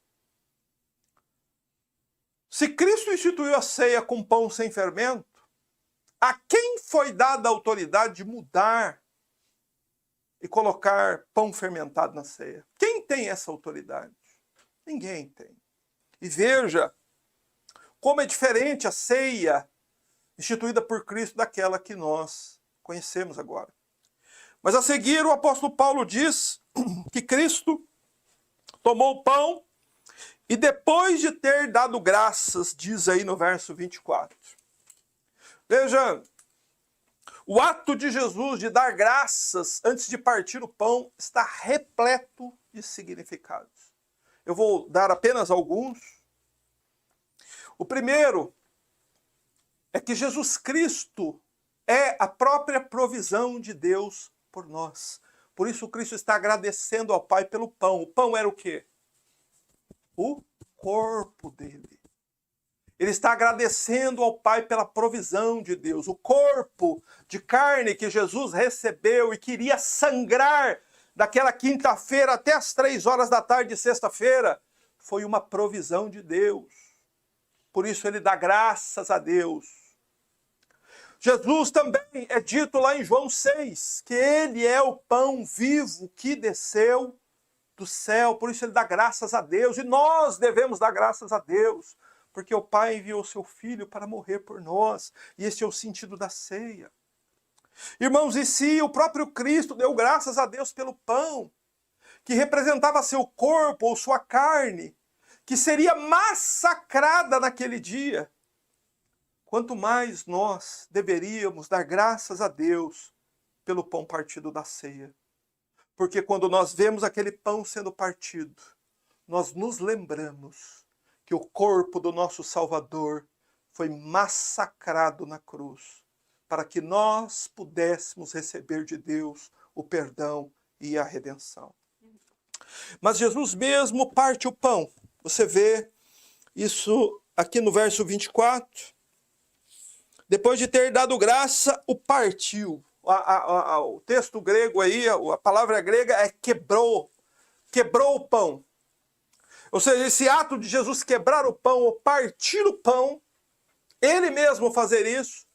Se Cristo instituiu a ceia com pão sem fermento, a quem foi dada a autoridade de mudar e colocar pão fermentado na ceia? Quem tem essa autoridade? Ninguém tem. E veja como é diferente a ceia instituída por Cristo daquela que nós conhecemos agora. Mas a seguir o apóstolo Paulo diz que Cristo tomou o pão e depois de ter dado graças, diz aí no verso 24. Veja, o ato de Jesus de dar graças antes de partir o pão está repleto de significados. Eu vou dar apenas alguns. O primeiro é que Jesus Cristo é a própria provisão de Deus por nós. Por isso Cristo está agradecendo ao Pai pelo pão. O pão era o quê? O corpo dele. Ele está agradecendo ao Pai pela provisão de Deus. O corpo de carne que Jesus recebeu e queria sangrar daquela quinta-feira até as 3 horas da tarde de sexta-feira foi uma provisão de Deus. Por isso ele dá graças a Deus. Jesus também é dito lá em João 6, que ele é o pão vivo que desceu do céu. Por isso ele dá graças a Deus. E nós devemos dar graças a Deus, porque o Pai enviou o seu Filho para morrer por nós. E esse é o sentido da ceia. Irmãos, e se o próprio Cristo deu graças a Deus pelo pão, que representava seu corpo ou sua carne, que seria massacrada naquele dia, quanto mais nós deveríamos dar graças a Deus pelo pão partido da ceia. Porque quando nós vemos aquele pão sendo partido, nós nos lembramos que o corpo do nosso Salvador foi massacrado na cruz, para que nós pudéssemos receber de Deus o perdão e a redenção. Mas Jesus mesmo parte o pão. Você vê isso aqui no verso 24. Depois de ter dado graça, o partiu. O texto grego aí, a palavra grega é quebrou. Quebrou o pão. Ou seja, esse ato de Jesus quebrar o pão ou partir o pão, ele mesmo fazer isso,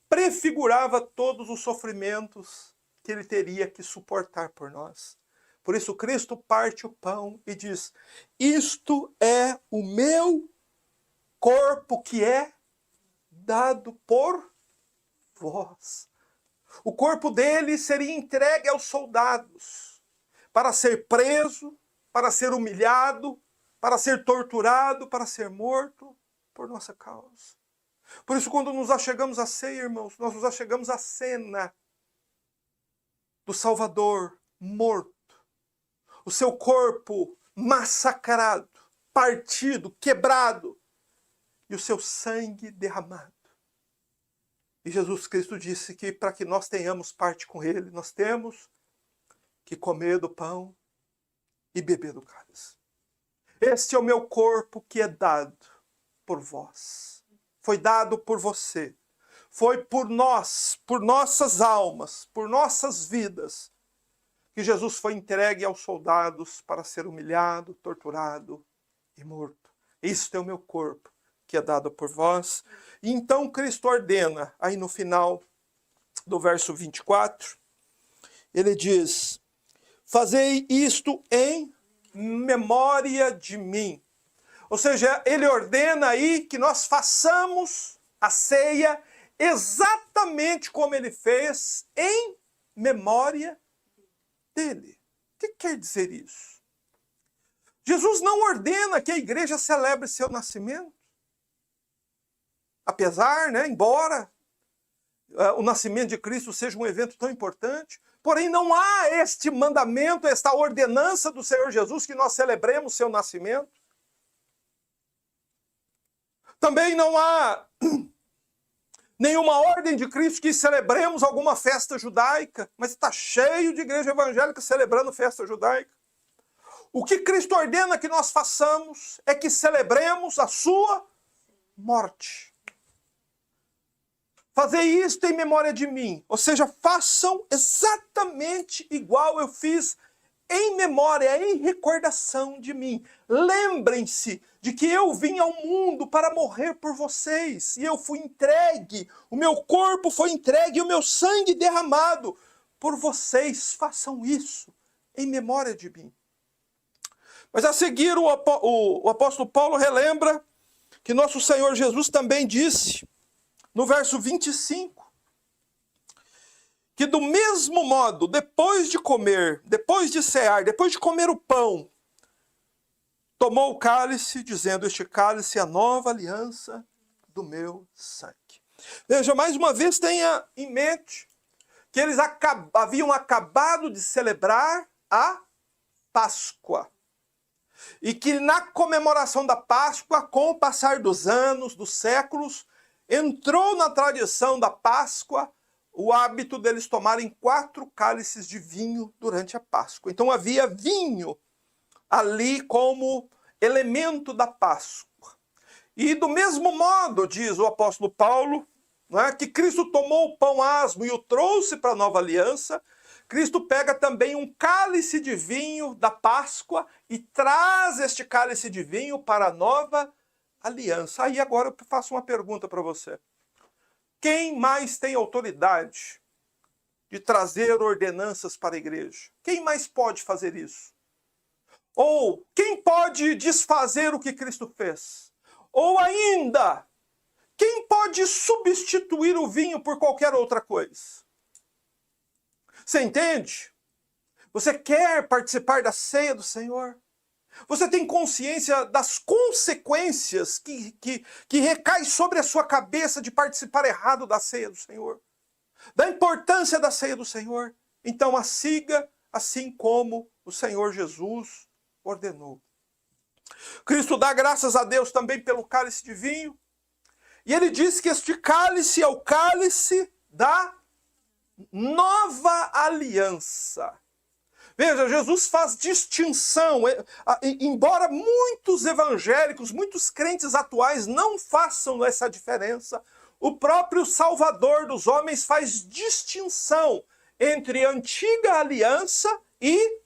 prefigurava todos os sofrimentos que ele teria que suportar por nós. Por isso Cristo parte o pão e diz: isto é o meu corpo que é dado por vós. O corpo dele seria entregue aos soldados para ser preso, para ser humilhado, para ser torturado, para ser morto por nossa causa. Por isso, quando nos achegamos à ceia, irmãos, nós nos achegamos à cena do Salvador morto, o seu corpo massacrado, partido, quebrado, e o seu sangue derramado. E Jesus Cristo disse que para que nós tenhamos parte com ele, nós temos que comer do pão e beber do cálice. Este é o meu corpo que é dado por vós. Foi dado por você. Foi por nós, por nossas almas, por nossas vidas, que Jesus foi entregue aos soldados para ser humilhado, torturado e morto. Isto é o meu corpo que é dado por vós. E então Cristo ordena, aí no final do verso 24, ele diz: fazei isto em memória de mim. Ou seja, ele ordena aí que nós façamos a ceia exatamente como ele fez, em memória dele. O que quer dizer isso? Jesus não ordena que a igreja celebre seu nascimento. Apesar, embora o nascimento de Cristo seja um evento tão importante. Porém, não há este mandamento, esta ordenança do Senhor Jesus que nós celebremos seu nascimento. Também não há nenhuma ordem de Cristo que celebremos alguma festa judaica, mas está cheio de igreja evangélica celebrando festa judaica. O que Cristo ordena que nós façamos é que celebremos a sua morte. Fazer isto em memória de mim, ou seja, façam exatamente igual eu fiz em memória, em recordação de mim. Lembrem-se de que eu vim ao mundo para morrer por vocês, e eu fui entregue, o meu corpo foi entregue, e o meu sangue derramado por vocês. Façam isso em memória de mim. Mas a seguir o apóstolo Paulo relembra que nosso Senhor Jesus também disse, no verso 25, que do mesmo modo, depois de comer, depois de cear, depois de comer o pão, tomou o cálice, dizendo: este cálice é a nova aliança do meu sangue. Veja, mais uma vez tenha em mente que eles haviam acabado de celebrar a Páscoa. E que na comemoração da Páscoa, com o passar dos anos, dos séculos, entrou na tradição da Páscoa o hábito deles tomarem 4 cálices de vinho durante a Páscoa. Então havia vinho ali como elemento da Páscoa. E do mesmo modo, diz o apóstolo Paulo, que Cristo tomou o pão asmo e o trouxe para a nova aliança, Cristo pega também um cálice de vinho da Páscoa e traz este cálice de vinho para a nova aliança. Aí agora eu faço uma pergunta para você. Quem mais tem autoridade de trazer ordenanças para a igreja? Quem mais pode fazer isso? Ou quem pode desfazer o que Cristo fez? Ou ainda, quem pode substituir o vinho por qualquer outra coisa? Você entende? Você quer participar da ceia do Senhor? Você tem consciência das consequências que recai sobre a sua cabeça de participar errado da ceia do Senhor? Da importância da ceia do Senhor? Então a siga assim como o Senhor Jesus ordenou. Cristo dá graças a Deus também pelo cálice de vinho. E ele diz que este cálice é o cálice da nova aliança. Veja, Jesus faz distinção, embora muitos evangélicos, muitos crentes atuais não façam essa diferença, o próprio Salvador dos homens faz distinção entre antiga aliança e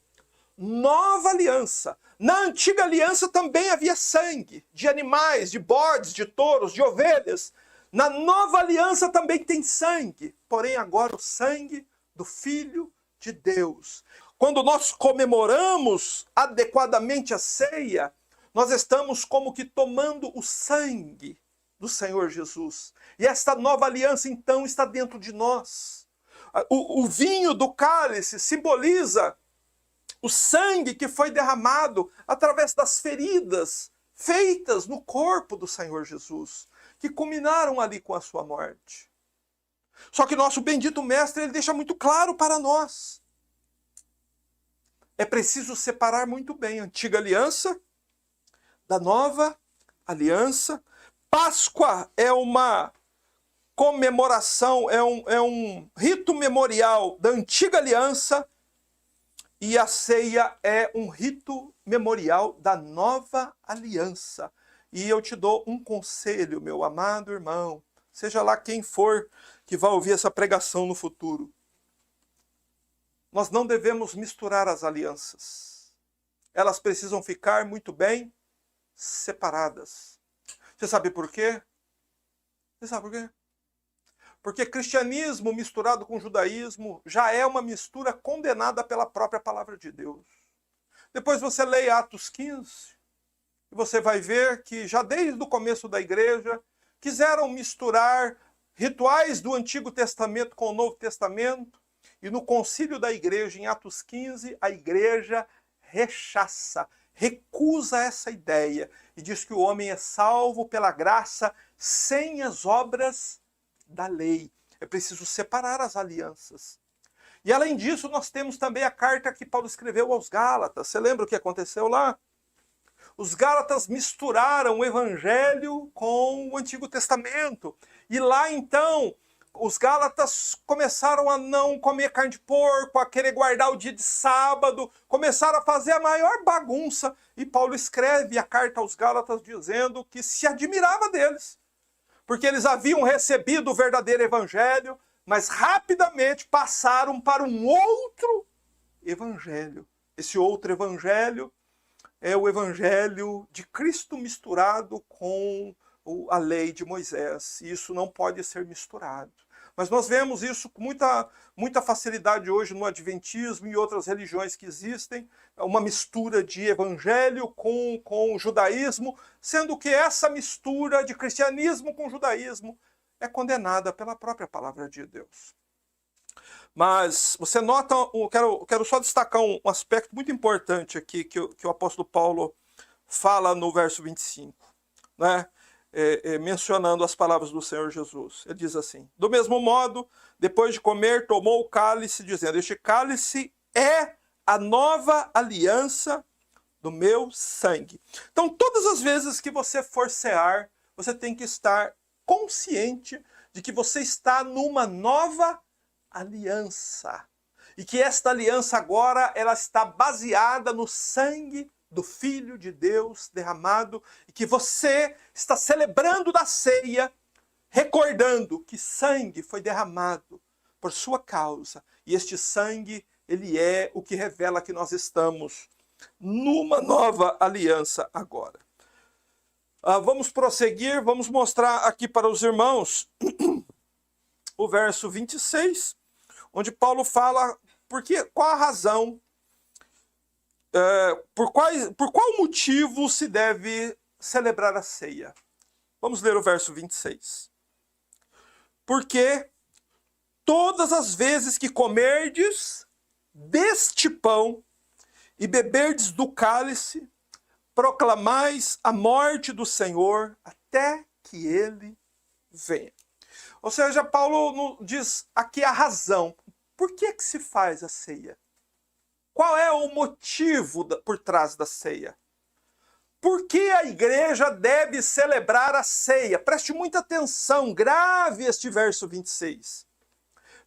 nova aliança. Na antiga aliança também havia sangue de animais, de bodes, de touros, de ovelhas. Na nova aliança também tem sangue, porém agora o sangue do Filho de Deus. Quando nós comemoramos adequadamente a ceia, nós estamos como que tomando o sangue do Senhor Jesus. E esta nova aliança então está dentro de nós. O vinho do cálice simboliza o sangue que foi derramado através das feridas feitas no corpo do Senhor Jesus, que culminaram ali com a sua morte. Só que nosso bendito mestre, ele deixa muito claro para nós. É preciso separar muito bem a antiga aliança da nova aliança. Páscoa é uma comemoração, é um rito memorial da antiga aliança, e a ceia é um rito memorial da nova aliança. E eu te dou um conselho, meu amado irmão, seja lá quem for que vai ouvir essa pregação no futuro. Nós não devemos misturar as alianças. Elas precisam ficar muito bem separadas. Você sabe por quê? Você sabe por quê? Porque cristianismo misturado com judaísmo já é uma mistura condenada pela própria palavra de Deus. Depois você lê Atos 15, e você vai ver que já desde o começo da igreja quiseram misturar rituais do Antigo Testamento com o Novo Testamento, e no concílio da igreja, em Atos 15, a igreja rechaça, recusa essa ideia e diz que o homem é salvo pela graça sem as obras da lei. é preciso separar as alianças. E além disso, nós temos também a carta que Paulo escreveu aos Gálatas. Você lembra o que aconteceu lá? Os Gálatas misturaram o Evangelho com o Antigo Testamento. E lá então, os Gálatas começaram a não comer carne de porco, a querer guardar o dia de sábado, começaram a fazer a maior bagunça. E Paulo escreve a carta aos Gálatas dizendo que se admirava deles, porque eles haviam recebido o verdadeiro Evangelho, mas rapidamente passaram para um outro Evangelho. Esse outro Evangelho é o Evangelho de Cristo misturado com a lei de Moisés. Isso não pode ser misturado. Mas nós vemos isso com muita facilidade hoje no Adventismo e outras religiões que existem, uma mistura de evangelho com o judaísmo, sendo que essa mistura de cristianismo com judaísmo é condenada pela própria palavra de Deus. Mas você nota, quero só destacar um aspecto muito importante aqui que o apóstolo Paulo fala no verso 25, né? Mencionando as palavras do Senhor Jesus. Ele diz assim: do mesmo modo, depois de comer, tomou o cálice, dizendo: este cálice é a nova aliança do meu sangue. Então, todas as vezes que você for cear, você tem que estar consciente de que você está numa nova aliança. E que esta aliança agora ela está baseada no sangue do Filho de Deus derramado, e que você está celebrando da ceia, recordando que sangue foi derramado por sua causa. E este sangue, ele é o que revela que nós estamos numa nova aliança agora. Vamos prosseguir, vamos mostrar aqui para os irmãos o verso 26, onde Paulo fala qual a razão, por qual motivo se deve celebrar a ceia. Vamos ler o verso 26. Porque todas as vezes que comerdes deste pão e beberdes do cálice, proclamais a morte do Senhor até que ele venha. Ou seja, Paulo diz aqui a razão. Por que se faz a ceia? Qual é o motivo por trás da ceia? Por que a igreja deve celebrar a ceia? Preste muita atenção, grave este verso 26.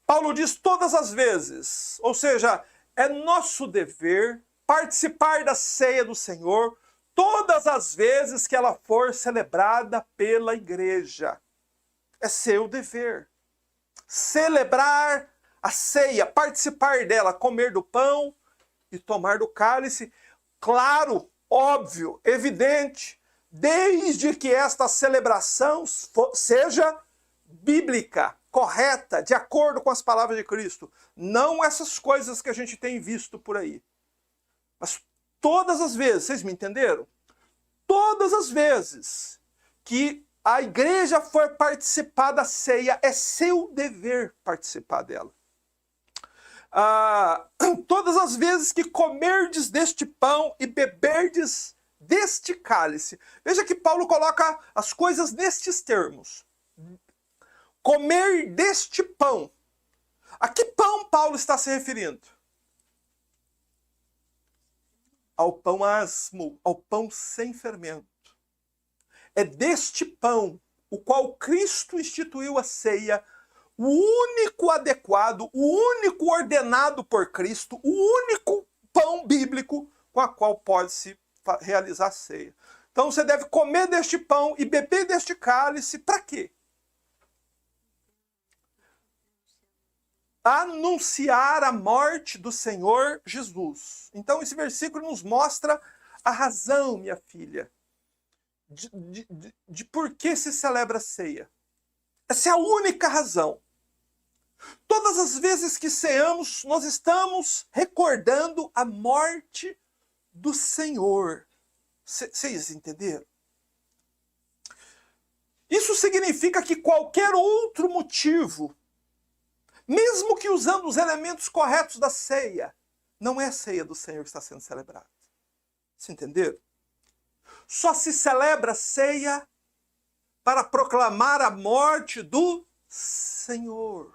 Paulo diz todas as vezes, ou seja, é nosso dever participar da ceia do Senhor todas as vezes que ela for celebrada pela igreja. É seu dever. Celebrar a ceia, participar dela, comer do pão e tomar do cálice, claro, óbvio, evidente, desde que esta celebração seja bíblica, correta, de acordo com as palavras de Cristo. Não essas coisas que a gente tem visto por aí. Mas todas as vezes, vocês me entenderam? Todas as vezes que a igreja for participar da ceia, é seu dever participar dela. Todas as vezes que comerdes deste pão e beberdes deste cálice. Veja que Paulo coloca as coisas nestes termos. Comer deste pão. A que pão Paulo está se referindo? Ao pão asmo, ao pão sem fermento. É deste pão, o qual Cristo instituiu a ceia, o único adequado, o único ordenado por Cristo, o único pão bíblico com a qual pode-se realizar a ceia. Então você deve comer deste pão e beber deste cálice, para quê? Anunciar a morte do Senhor Jesus. Então esse versículo nos mostra a razão, minha filha, de por que se celebra a ceia. Essa é a única razão. Todas as vezes que ceamos, nós estamos recordando a morte do Senhor. Vocês entenderam? Isso significa que qualquer outro motivo, mesmo que usando os elementos corretos da ceia, não é a ceia do Senhor que está sendo celebrada. Vocês entenderam? Só se celebra a ceia para proclamar a morte do Senhor.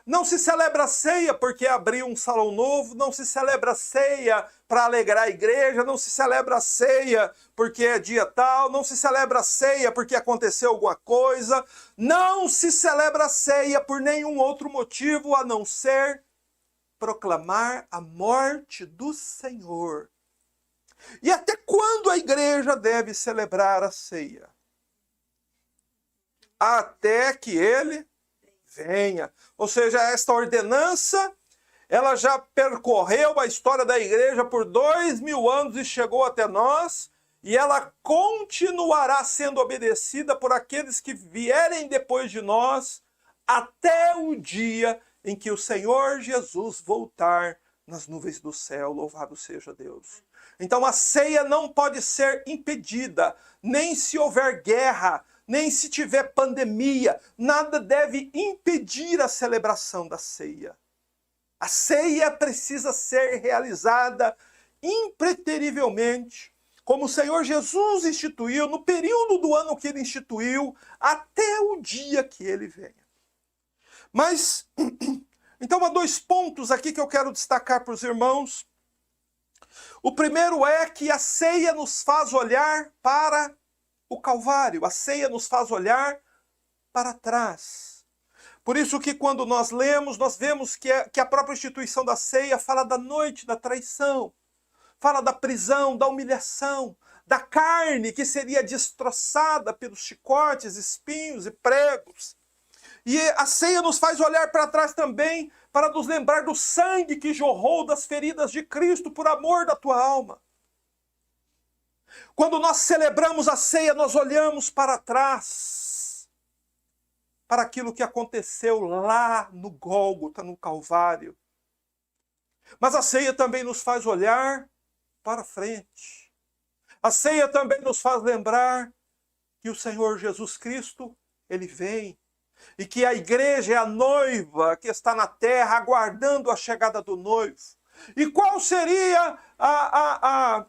Não se celebra a ceia porque abriu um salão novo, não se celebra a ceia para alegrar a igreja, não se celebra a ceia porque é dia tal, não se celebra a ceia porque aconteceu alguma coisa, não se celebra a ceia por nenhum outro motivo a não ser proclamar a morte do Senhor. E até quando a igreja deve celebrar a ceia? Até que ele venha. Ou seja, esta ordenança, ela já percorreu a história da igreja por 2000 anos e chegou até nós, e ela continuará sendo obedecida por aqueles que vierem depois de nós, até o dia em que o Senhor Jesus voltar nas nuvens do céu. Louvado seja Deus. Então a ceia não pode ser impedida, nem se houver guerra, nem se tiver pandemia, nada deve impedir a celebração da ceia. A ceia precisa ser realizada impreterivelmente, como o Senhor Jesus instituiu, no período do ano que ele instituiu, até o dia que ele venha. Mas, então há 2 pontos aqui que eu quero destacar para os irmãos. O primeiro é que a ceia nos faz olhar para o Calvário. A ceia nos faz olhar para trás. Por isso que quando nós lemos, nós vemos que a própria instituição da ceia fala da noite da traição, fala da prisão, da humilhação, da carne que seria destroçada pelos chicotes, espinhos e pregos. E a ceia nos faz olhar para trás também, para nos lembrar do sangue que jorrou das feridas de Cristo por amor da tua alma. Quando nós celebramos a ceia, nós olhamos para trás, para aquilo que aconteceu lá no Gólgota, no Calvário. Mas a ceia também nos faz olhar para frente. A ceia também nos faz lembrar que o Senhor Jesus Cristo, ele vem, e que a igreja é a noiva que está na terra aguardando a chegada do noivo. E qual seria a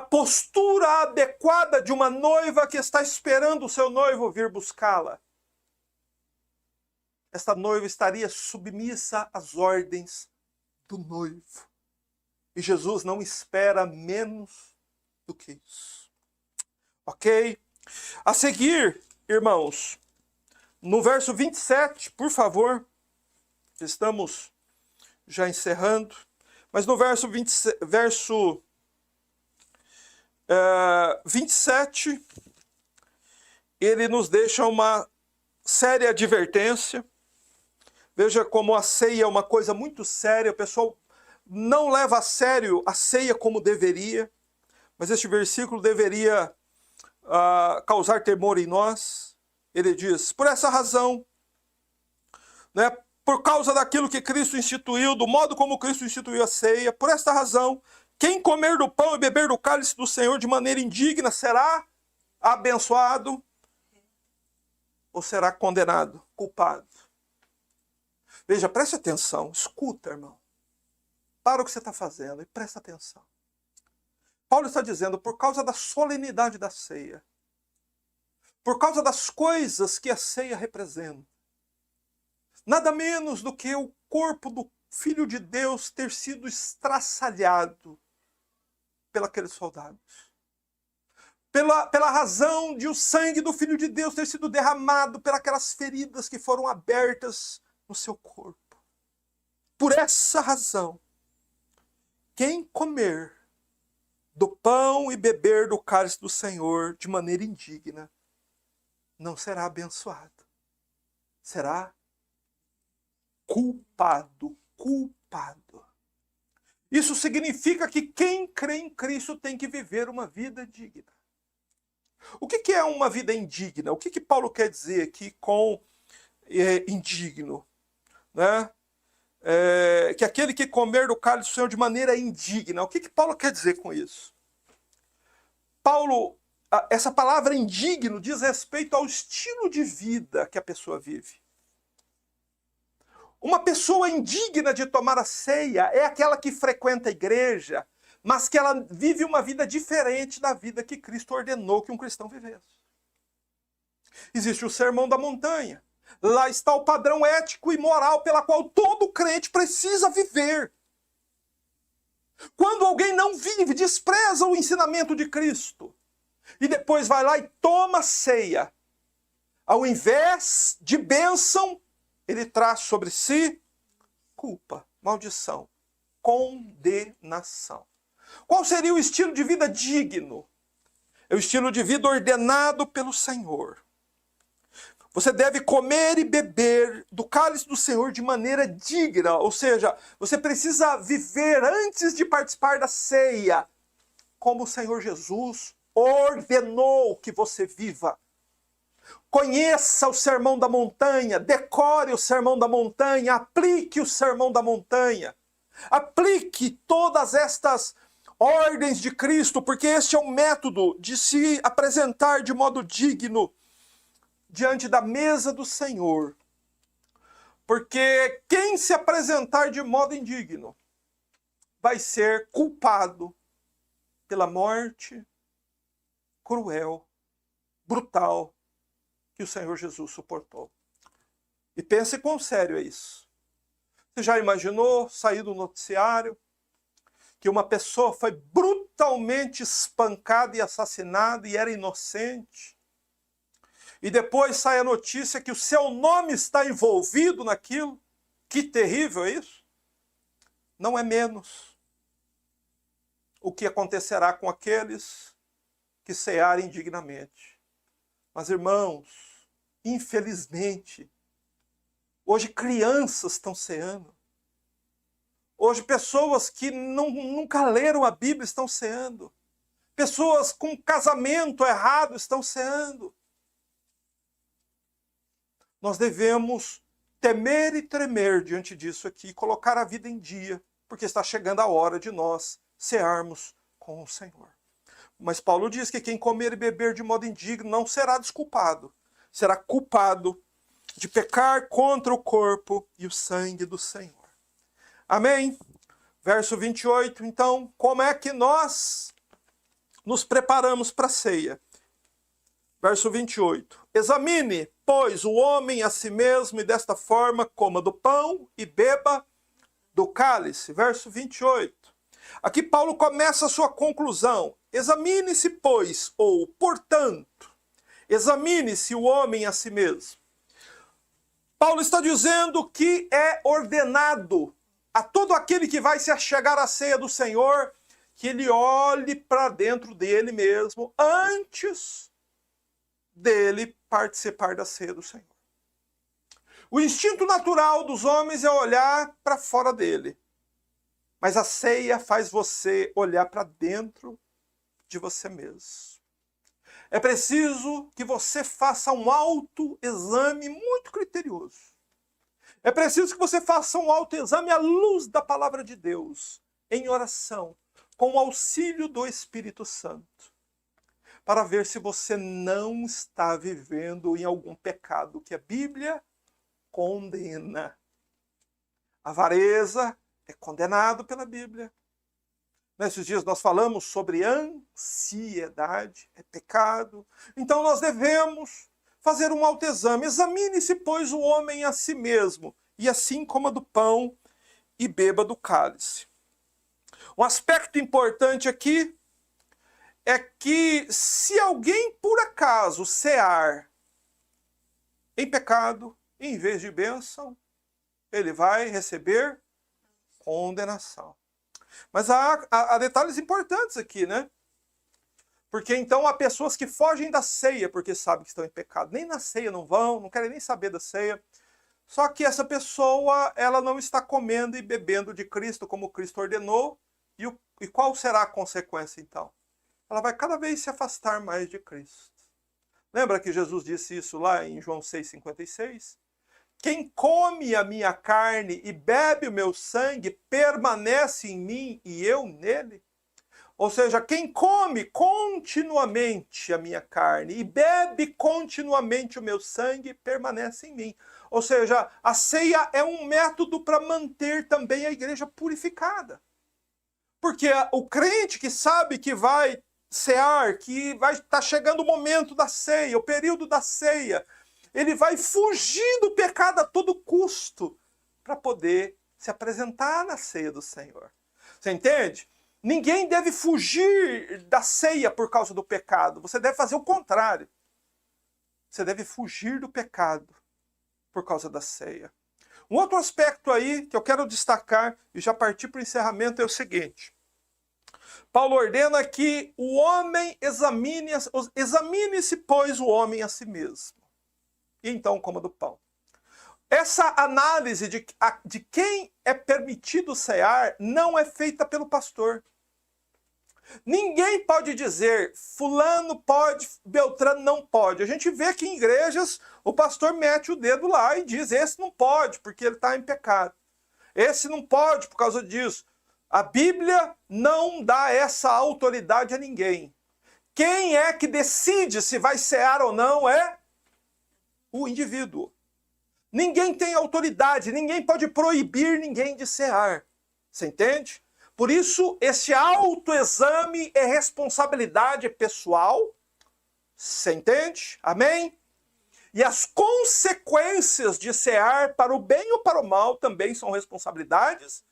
postura adequada de uma noiva que está esperando o seu noivo vir buscá-la? Esta noiva estaria submissa às ordens do noivo. E Jesus não espera menos do que isso. Ok? A seguir, irmãos, no verso 27, por favor, estamos já encerrando, mas no verso 27, ele nos deixa uma séria advertência. Veja como a ceia é uma coisa muito séria, o pessoal não leva a sério a ceia como deveria, mas este versículo deveria causar temor em nós. Ele diz, por essa razão, né, por causa daquilo que Cristo instituiu, do modo como Cristo instituiu a ceia, por esta razão, quem comer do pão e beber do cálice do Senhor de maneira indigna será abençoado ou será condenado, culpado. Veja, preste atenção, escuta, irmão. Para o que você está fazendo e presta atenção. Paulo está dizendo, por causa da solenidade da ceia, por causa das coisas que a ceia representa, nada menos do que o corpo do Filho de Deus ter sido estraçalhado pelos soldados. Pela razão de o sangue do Filho de Deus ter sido derramado pelas feridas que foram abertas no seu corpo. Por essa razão, quem comer do pão e beber do cálice do Senhor de maneira indigna, não será abençoado. Será culpado. Isso significa que quem crê em Cristo tem que viver uma vida digna. O que é uma vida indigna? O que Paulo quer dizer aqui com indigno? Né? Que aquele que comer do cálice do Senhor de maneira indigna. O que Paulo quer dizer com isso? Essa palavra indigno diz respeito ao estilo de vida que a pessoa vive. Uma pessoa indigna de tomar a ceia é aquela que frequenta a igreja, mas que ela vive uma vida diferente da vida que Cristo ordenou que um cristão vivesse. Existe o Sermão da Montanha. Lá está o padrão ético e moral pela qual todo crente precisa viver. Quando alguém não vive, despreza o ensinamento de Cristo e depois vai lá e toma ceia, ao invés de bênção, ele traz sobre si culpa, maldição, condenação. Qual seria o estilo de vida digno? É o estilo de vida ordenado pelo Senhor. Você deve comer e beber do cálice do Senhor de maneira digna, ou seja, você precisa viver antes de participar da ceia, como o Senhor Jesus ordenou que você viva. Conheça o Sermão da Montanha, decore o Sermão da Montanha, aplique o Sermão da Montanha. Aplique todas estas ordens de Cristo, porque este é o método de se apresentar de modo digno diante da mesa do Senhor. Porque quem se apresentar de modo indigno vai ser culpado pela morte cruel, brutal, que o Senhor Jesus suportou. E pense quão sério é isso. Você já imaginou sair do noticiário que uma pessoa foi brutalmente espancada e assassinada e era inocente? E depois sai a notícia que o seu nome está envolvido naquilo? Que terrível é isso? Não é menos o que acontecerá com aqueles que cearem indignamente. Mas, irmãos, infelizmente, hoje crianças estão ceando. Hoje pessoas que nunca leram a Bíblia estão ceando. Pessoas com casamento errado estão ceando. Nós devemos temer e tremer diante disso aqui, colocar a vida em dia, porque está chegando a hora de nós cearmos com o Senhor. Mas Paulo diz que quem comer e beber de modo indigno não será desculpado, será culpado de pecar contra o corpo e o sangue do Senhor. Amém? Verso 28, então, como é que nós nos preparamos para a ceia? Verso 28. Examine, pois, o homem a si mesmo, e desta forma coma do pão e beba do cálice. Verso 28. Aqui Paulo começa a sua conclusão. Examine-se, pois, ou, portanto, examine-se o homem a si mesmo. Paulo está dizendo que é ordenado a todo aquele que vai se achegar à ceia do Senhor, que ele olhe para dentro dele mesmo antes dele participar da ceia do Senhor. O instinto natural dos homens é olhar para fora dele. Mas a ceia faz você olhar para dentro de você mesmo. É preciso que você faça um autoexame muito criterioso. É preciso que você faça um autoexame à luz da palavra de Deus, em oração, com o auxílio do Espírito Santo, para ver se você não está vivendo em algum pecado que a Bíblia condena. A avareza é condenado pela Bíblia. Nesses dias nós falamos sobre ansiedade, é pecado. Então nós devemos fazer um autoexame. Examine-se, pois, o homem a si mesmo, e assim coma do pão e beba do cálice. Um aspecto importante aqui é que se alguém por acaso cear em pecado, em vez de bênção, ele vai receber condenação. Mas há detalhes importantes aqui, né? Porque então há pessoas que fogem da ceia porque sabem que estão em pecado. Nem na ceia não vão, não querem nem saber da ceia. Só que essa pessoa, ela não está comendo e bebendo de Cristo como Cristo ordenou. E qual será a consequência então? Ela vai cada vez se afastar mais de Cristo. Lembra que Jesus disse isso lá em João 6,56? Quem come a minha carne e bebe o meu sangue permanece em mim e eu nele. Ou seja, quem come continuamente a minha carne e bebe continuamente o meu sangue permanece em mim. Ou seja, a ceia é um método para manter também a igreja purificada. Porque o crente que sabe que vai cear, que vai estar chegando o momento da ceia, o período da ceia, ele vai fugir do pecado a todo custo para poder se apresentar na ceia do Senhor. Você entende? Ninguém deve fugir da ceia por causa do pecado. Você deve fazer o contrário. Você deve fugir do pecado por causa da ceia. Um outro aspecto aí que eu quero destacar e já partir para o encerramento é o seguinte. Paulo ordena que o homem examine-se, pois, o homem a si mesmo. E então coma do pão. Essa análise de quem é permitido cear não é feita pelo pastor. Ninguém pode dizer, fulano pode, Beltrano não pode. A gente vê que em igrejas o pastor mete o dedo lá e diz, esse não pode porque ele está em pecado. Esse não pode por causa disso. A Bíblia não dá essa autoridade a ninguém. Quem é que decide se vai cear ou não é o indivíduo. Ninguém tem autoridade, ninguém pode proibir ninguém de cear. Você entende? Por isso, esse autoexame é responsabilidade pessoal. Você entende? Amém? E as consequências de cear para o bem ou para o mal também são responsabilidades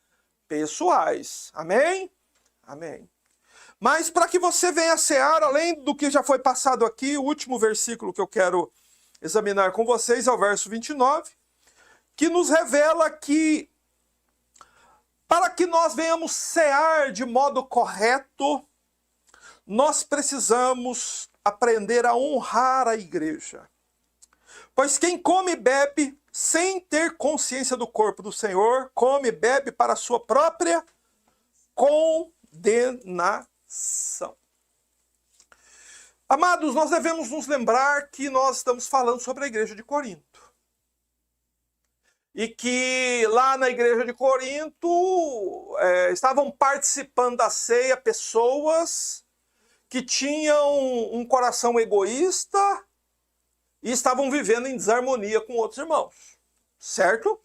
pessoais. Amém? Amém. Mas para que você venha cear, além do que já foi passado aqui, o último versículo que eu quero examinar com vocês é o verso 29, que nos revela que para que nós venhamos cear de modo correto, nós precisamos aprender a honrar a igreja. Pois quem come e bebe sem ter consciência do corpo do Senhor, come e bebe para a sua própria condenação. Amados, nós devemos nos lembrar que nós estamos falando sobre a igreja de Corinto. E que lá na igreja de Corinto estavam participando da ceia pessoas que tinham um coração egoísta e estavam vivendo em desarmonia com outros irmãos. Certo?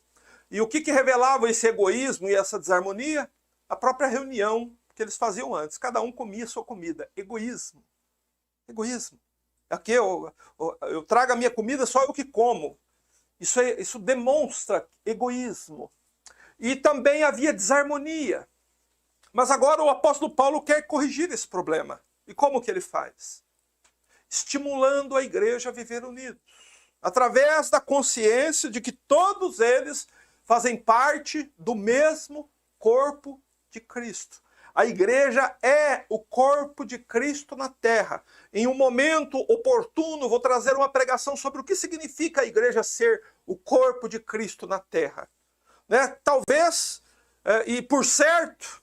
E o que revelava esse egoísmo e essa desarmonia? A própria reunião que eles faziam antes. Cada um comia a sua comida. Egoísmo. Egoísmo. Aqui eu trago a minha comida, só eu que como. Isso demonstra egoísmo. E também havia desarmonia. Mas agora o apóstolo Paulo quer corrigir esse problema. E como que ele faz? Estimulando a igreja a viver unidos. Através da consciência de que todos eles fazem parte do mesmo corpo de Cristo. A igreja é o corpo de Cristo na terra. Em um momento oportuno, vou trazer uma pregação sobre o que significa a igreja ser o corpo de Cristo na terra. Né? Talvez, e por certo,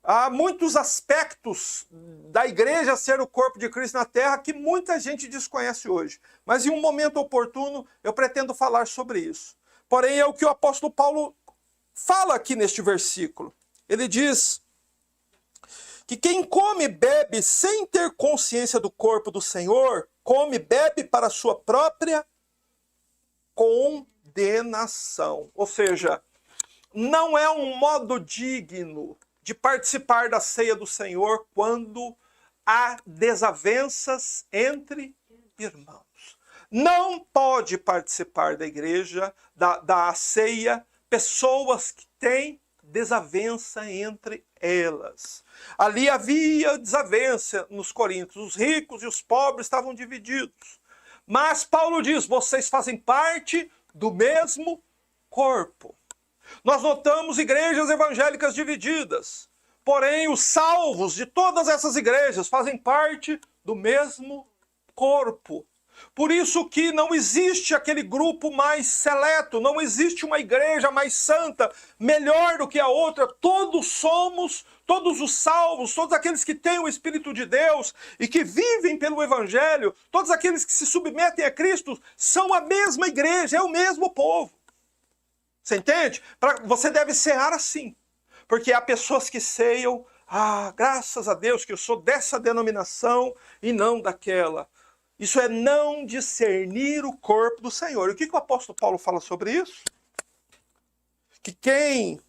há muitos aspectos da igreja ser o corpo de Cristo na terra que muita gente desconhece hoje. Mas em um momento oportuno, eu pretendo falar sobre isso. Porém, é o que o apóstolo Paulo fala aqui neste versículo. Ele diz que quem come e bebe sem ter consciência do corpo do Senhor, come e bebe para a sua própria condenação. Ou seja, não é um modo digno de participar da ceia do Senhor quando há desavenças entre irmãos. Não pode participar da igreja, da ceia, pessoas que têm desavença entre elas. Ali havia desavença nos coríntios. Os ricos e os pobres estavam divididos. Mas Paulo diz, vocês fazem parte do mesmo corpo. Nós notamos igrejas evangélicas divididas. Porém, os salvos de todas essas igrejas fazem parte do mesmo corpo. Por isso que não existe aquele grupo mais seleto, não existe uma igreja mais santa, melhor do que a outra. Todos somos, todos os salvos, todos aqueles que têm o Espírito de Deus e que vivem pelo Evangelho, todos aqueles que se submetem a Cristo, são a mesma igreja, é o mesmo povo. Você entende? Você deve cear assim, porque há pessoas que ceiam, graças a Deus que eu sou dessa denominação e não daquela. Isso é não discernir o corpo do Senhor. E o que o apóstolo Paulo fala sobre isso? Que quem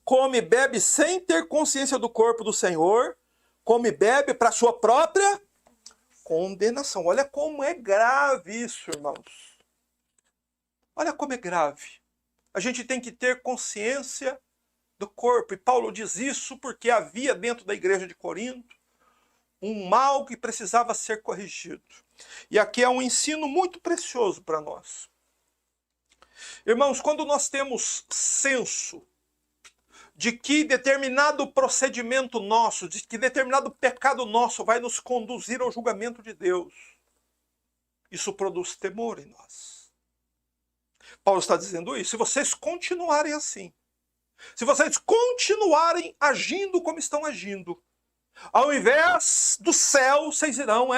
come e bebe sem ter consciência do corpo do Senhor, come e bebe para a sua própria condenação. Olha como é grave isso, irmãos. Olha como é grave. A gente tem que ter consciência do corpo. E Paulo diz isso porque havia dentro da igreja de Corinto um mal que precisava ser corrigido. E aqui é um ensino muito precioso para nós. Irmãos, quando nós temos senso de que determinado procedimento nosso, de que determinado pecado nosso vai nos conduzir ao julgamento de Deus, isso produz temor em nós. Paulo está dizendo isso. Se vocês continuarem assim, se vocês continuarem agindo como estão agindo, ao invés do céu, vocês irão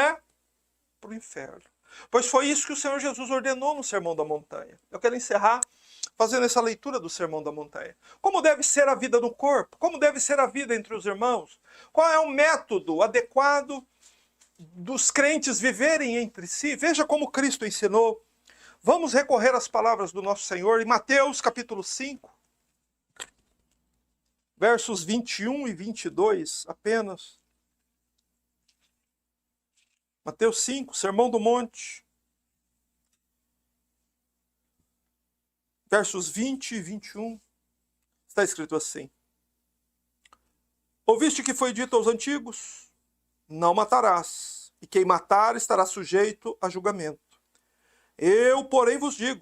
para o inferno. Pois foi isso que o Senhor Jesus ordenou no Sermão da Montanha. Eu quero encerrar fazendo essa leitura do Sermão da Montanha. Como deve ser a vida no corpo? Como deve ser a vida entre os irmãos? Qual é o método adequado dos crentes viverem entre si? Veja como Cristo ensinou. Vamos recorrer às palavras do nosso Senhor em Mateus capítulo 5, versos 21 e 22 apenas. Mateus 5, Sermão do Monte, versos 20 e 21. Está escrito assim: Ouviste que foi dito aos antigos? Não matarás, e quem matar estará sujeito a julgamento. Eu, porém, vos digo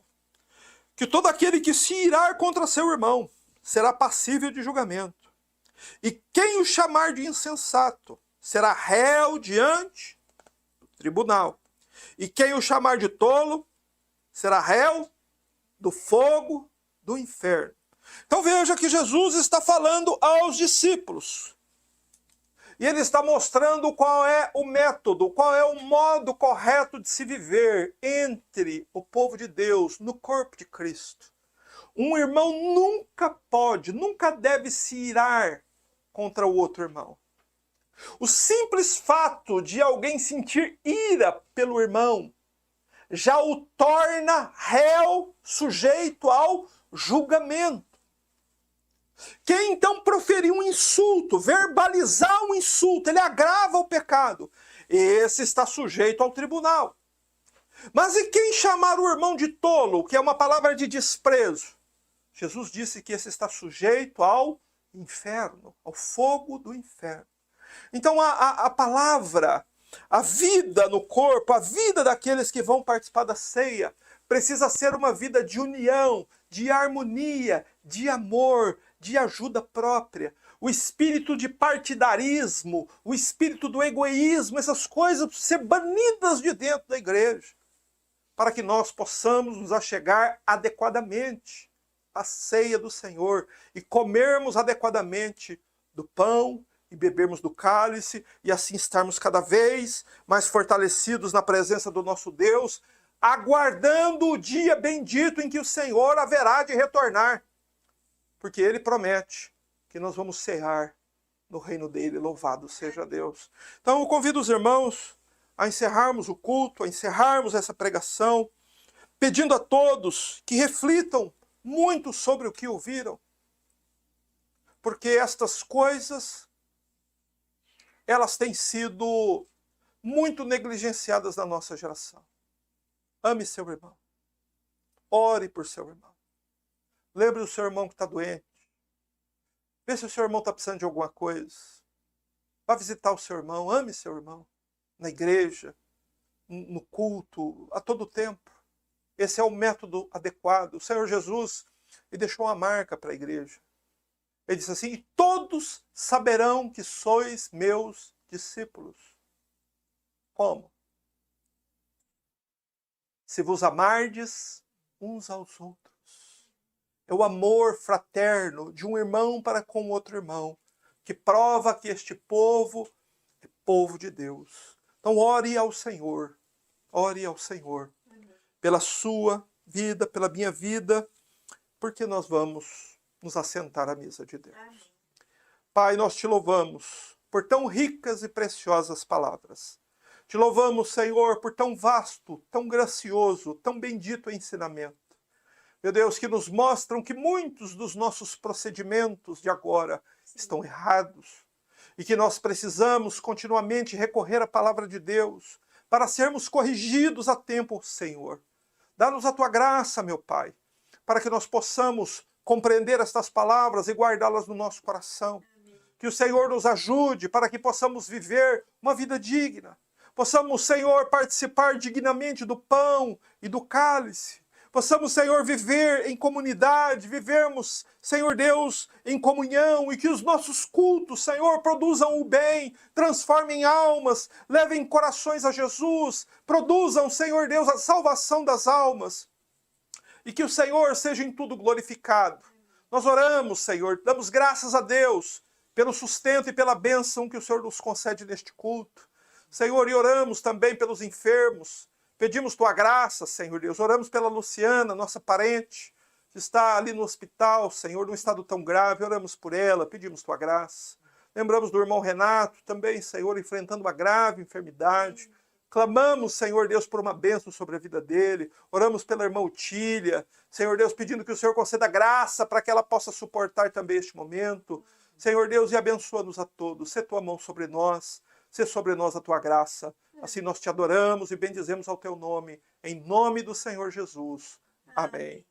que todo aquele que se irar contra seu irmão será passível de julgamento. E quem o chamar de insensato será réu diante do tribunal. E quem o chamar de tolo será réu do fogo do inferno. Então veja que Jesus está falando aos discípulos. E ele está mostrando qual é o método, qual é o modo correto de se viver entre o povo de Deus, no corpo de Cristo. Um irmão nunca deve se irar contra o outro irmão. O simples fato de alguém sentir ira pelo irmão já o torna réu, sujeito ao julgamento. Quem então proferir um insulto, verbalizar um insulto, ele agrava o pecado. Esse está sujeito ao tribunal. Mas e quem chamar o irmão de tolo, que é uma palavra de desprezo? Jesus disse que esse está sujeito ao inferno, ao fogo do inferno. Então a palavra, a vida no corpo, a vida daqueles que vão participar da ceia, precisa ser uma vida de união, de harmonia, de amor, de ajuda própria. O espírito de partidarismo, o espírito do egoísmo, essas coisas precisam ser banidas de dentro da igreja, para que nós possamos nos achegar adequadamente à ceia do Senhor e comermos adequadamente do pão e bebermos do cálice e assim estarmos cada vez mais fortalecidos na presença do nosso Deus, aguardando o dia bendito em que o Senhor haverá de retornar. Porque Ele promete que nós vamos cear no reino dEle, louvado seja Deus. Então eu convido os irmãos a encerrarmos o culto, a encerrarmos essa pregação, pedindo a todos que reflitam muito sobre o que ouviram. Porque estas coisas, elas têm sido muito negligenciadas na nossa geração. Ame seu irmão. Ore por seu irmão. Lembre do seu irmão que está doente. Vê se o seu irmão está precisando de alguma coisa. Vá visitar o seu irmão. Ame seu irmão. Na igreja, no culto, a todo tempo. Esse é o método adequado. O Senhor Jesus ele deixou uma marca para a igreja. Ele disse assim: e todos saberão que sois meus discípulos. Como? Se vos amardes uns aos outros. É o amor fraterno de um irmão para com outro irmão, que prova que este povo é povo de Deus. Então ore ao Senhor, pela sua vida, pela minha vida, porque nós vamos nos assentar à mesa de Deus. Amém. Pai, nós te louvamos por tão ricas e preciosas palavras. Te louvamos, Senhor, por tão vasto, tão gracioso, tão bendito ensinamento. Meu Deus, que nos mostram que muitos dos nossos procedimentos de agora estão errados e que nós precisamos continuamente recorrer à palavra de Deus para sermos corrigidos a tempo, Senhor. Dá-nos a tua graça, meu Pai, para que nós possamos compreender estas palavras e guardá-las no nosso coração. Que o Senhor nos ajude para que possamos viver uma vida digna. Possamos, Senhor, participar dignamente do pão e do cálice. Possamos, Senhor, viver em comunidade, vivermos, Senhor Deus, em comunhão, e que os nossos cultos, Senhor, produzam o bem, transformem almas, levem corações a Jesus, produzam, Senhor Deus, a salvação das almas. E que o Senhor seja em tudo glorificado. Nós oramos, Senhor, damos graças a Deus pelo sustento e pela bênção que o Senhor nos concede neste culto. Senhor, e oramos também pelos enfermos. Pedimos tua graça, Senhor Deus. Oramos pela Luciana, nossa parente, que está ali no hospital, Senhor, num estado tão grave. Oramos por ela, pedimos tua graça. Lembramos do irmão Renato, também, Senhor, enfrentando uma grave enfermidade. Clamamos, Senhor Deus, por uma bênção sobre a vida dele. Oramos pela irmã Otília, Senhor Deus, pedindo que o Senhor conceda graça para que ela possa suportar também este momento. Senhor Deus, e abençoa-nos a todos. Sê tua mão sobre nós, sê sobre nós a tua graça. Assim nós te adoramos e bendizemos ao teu nome, em nome do Senhor Jesus. Amém.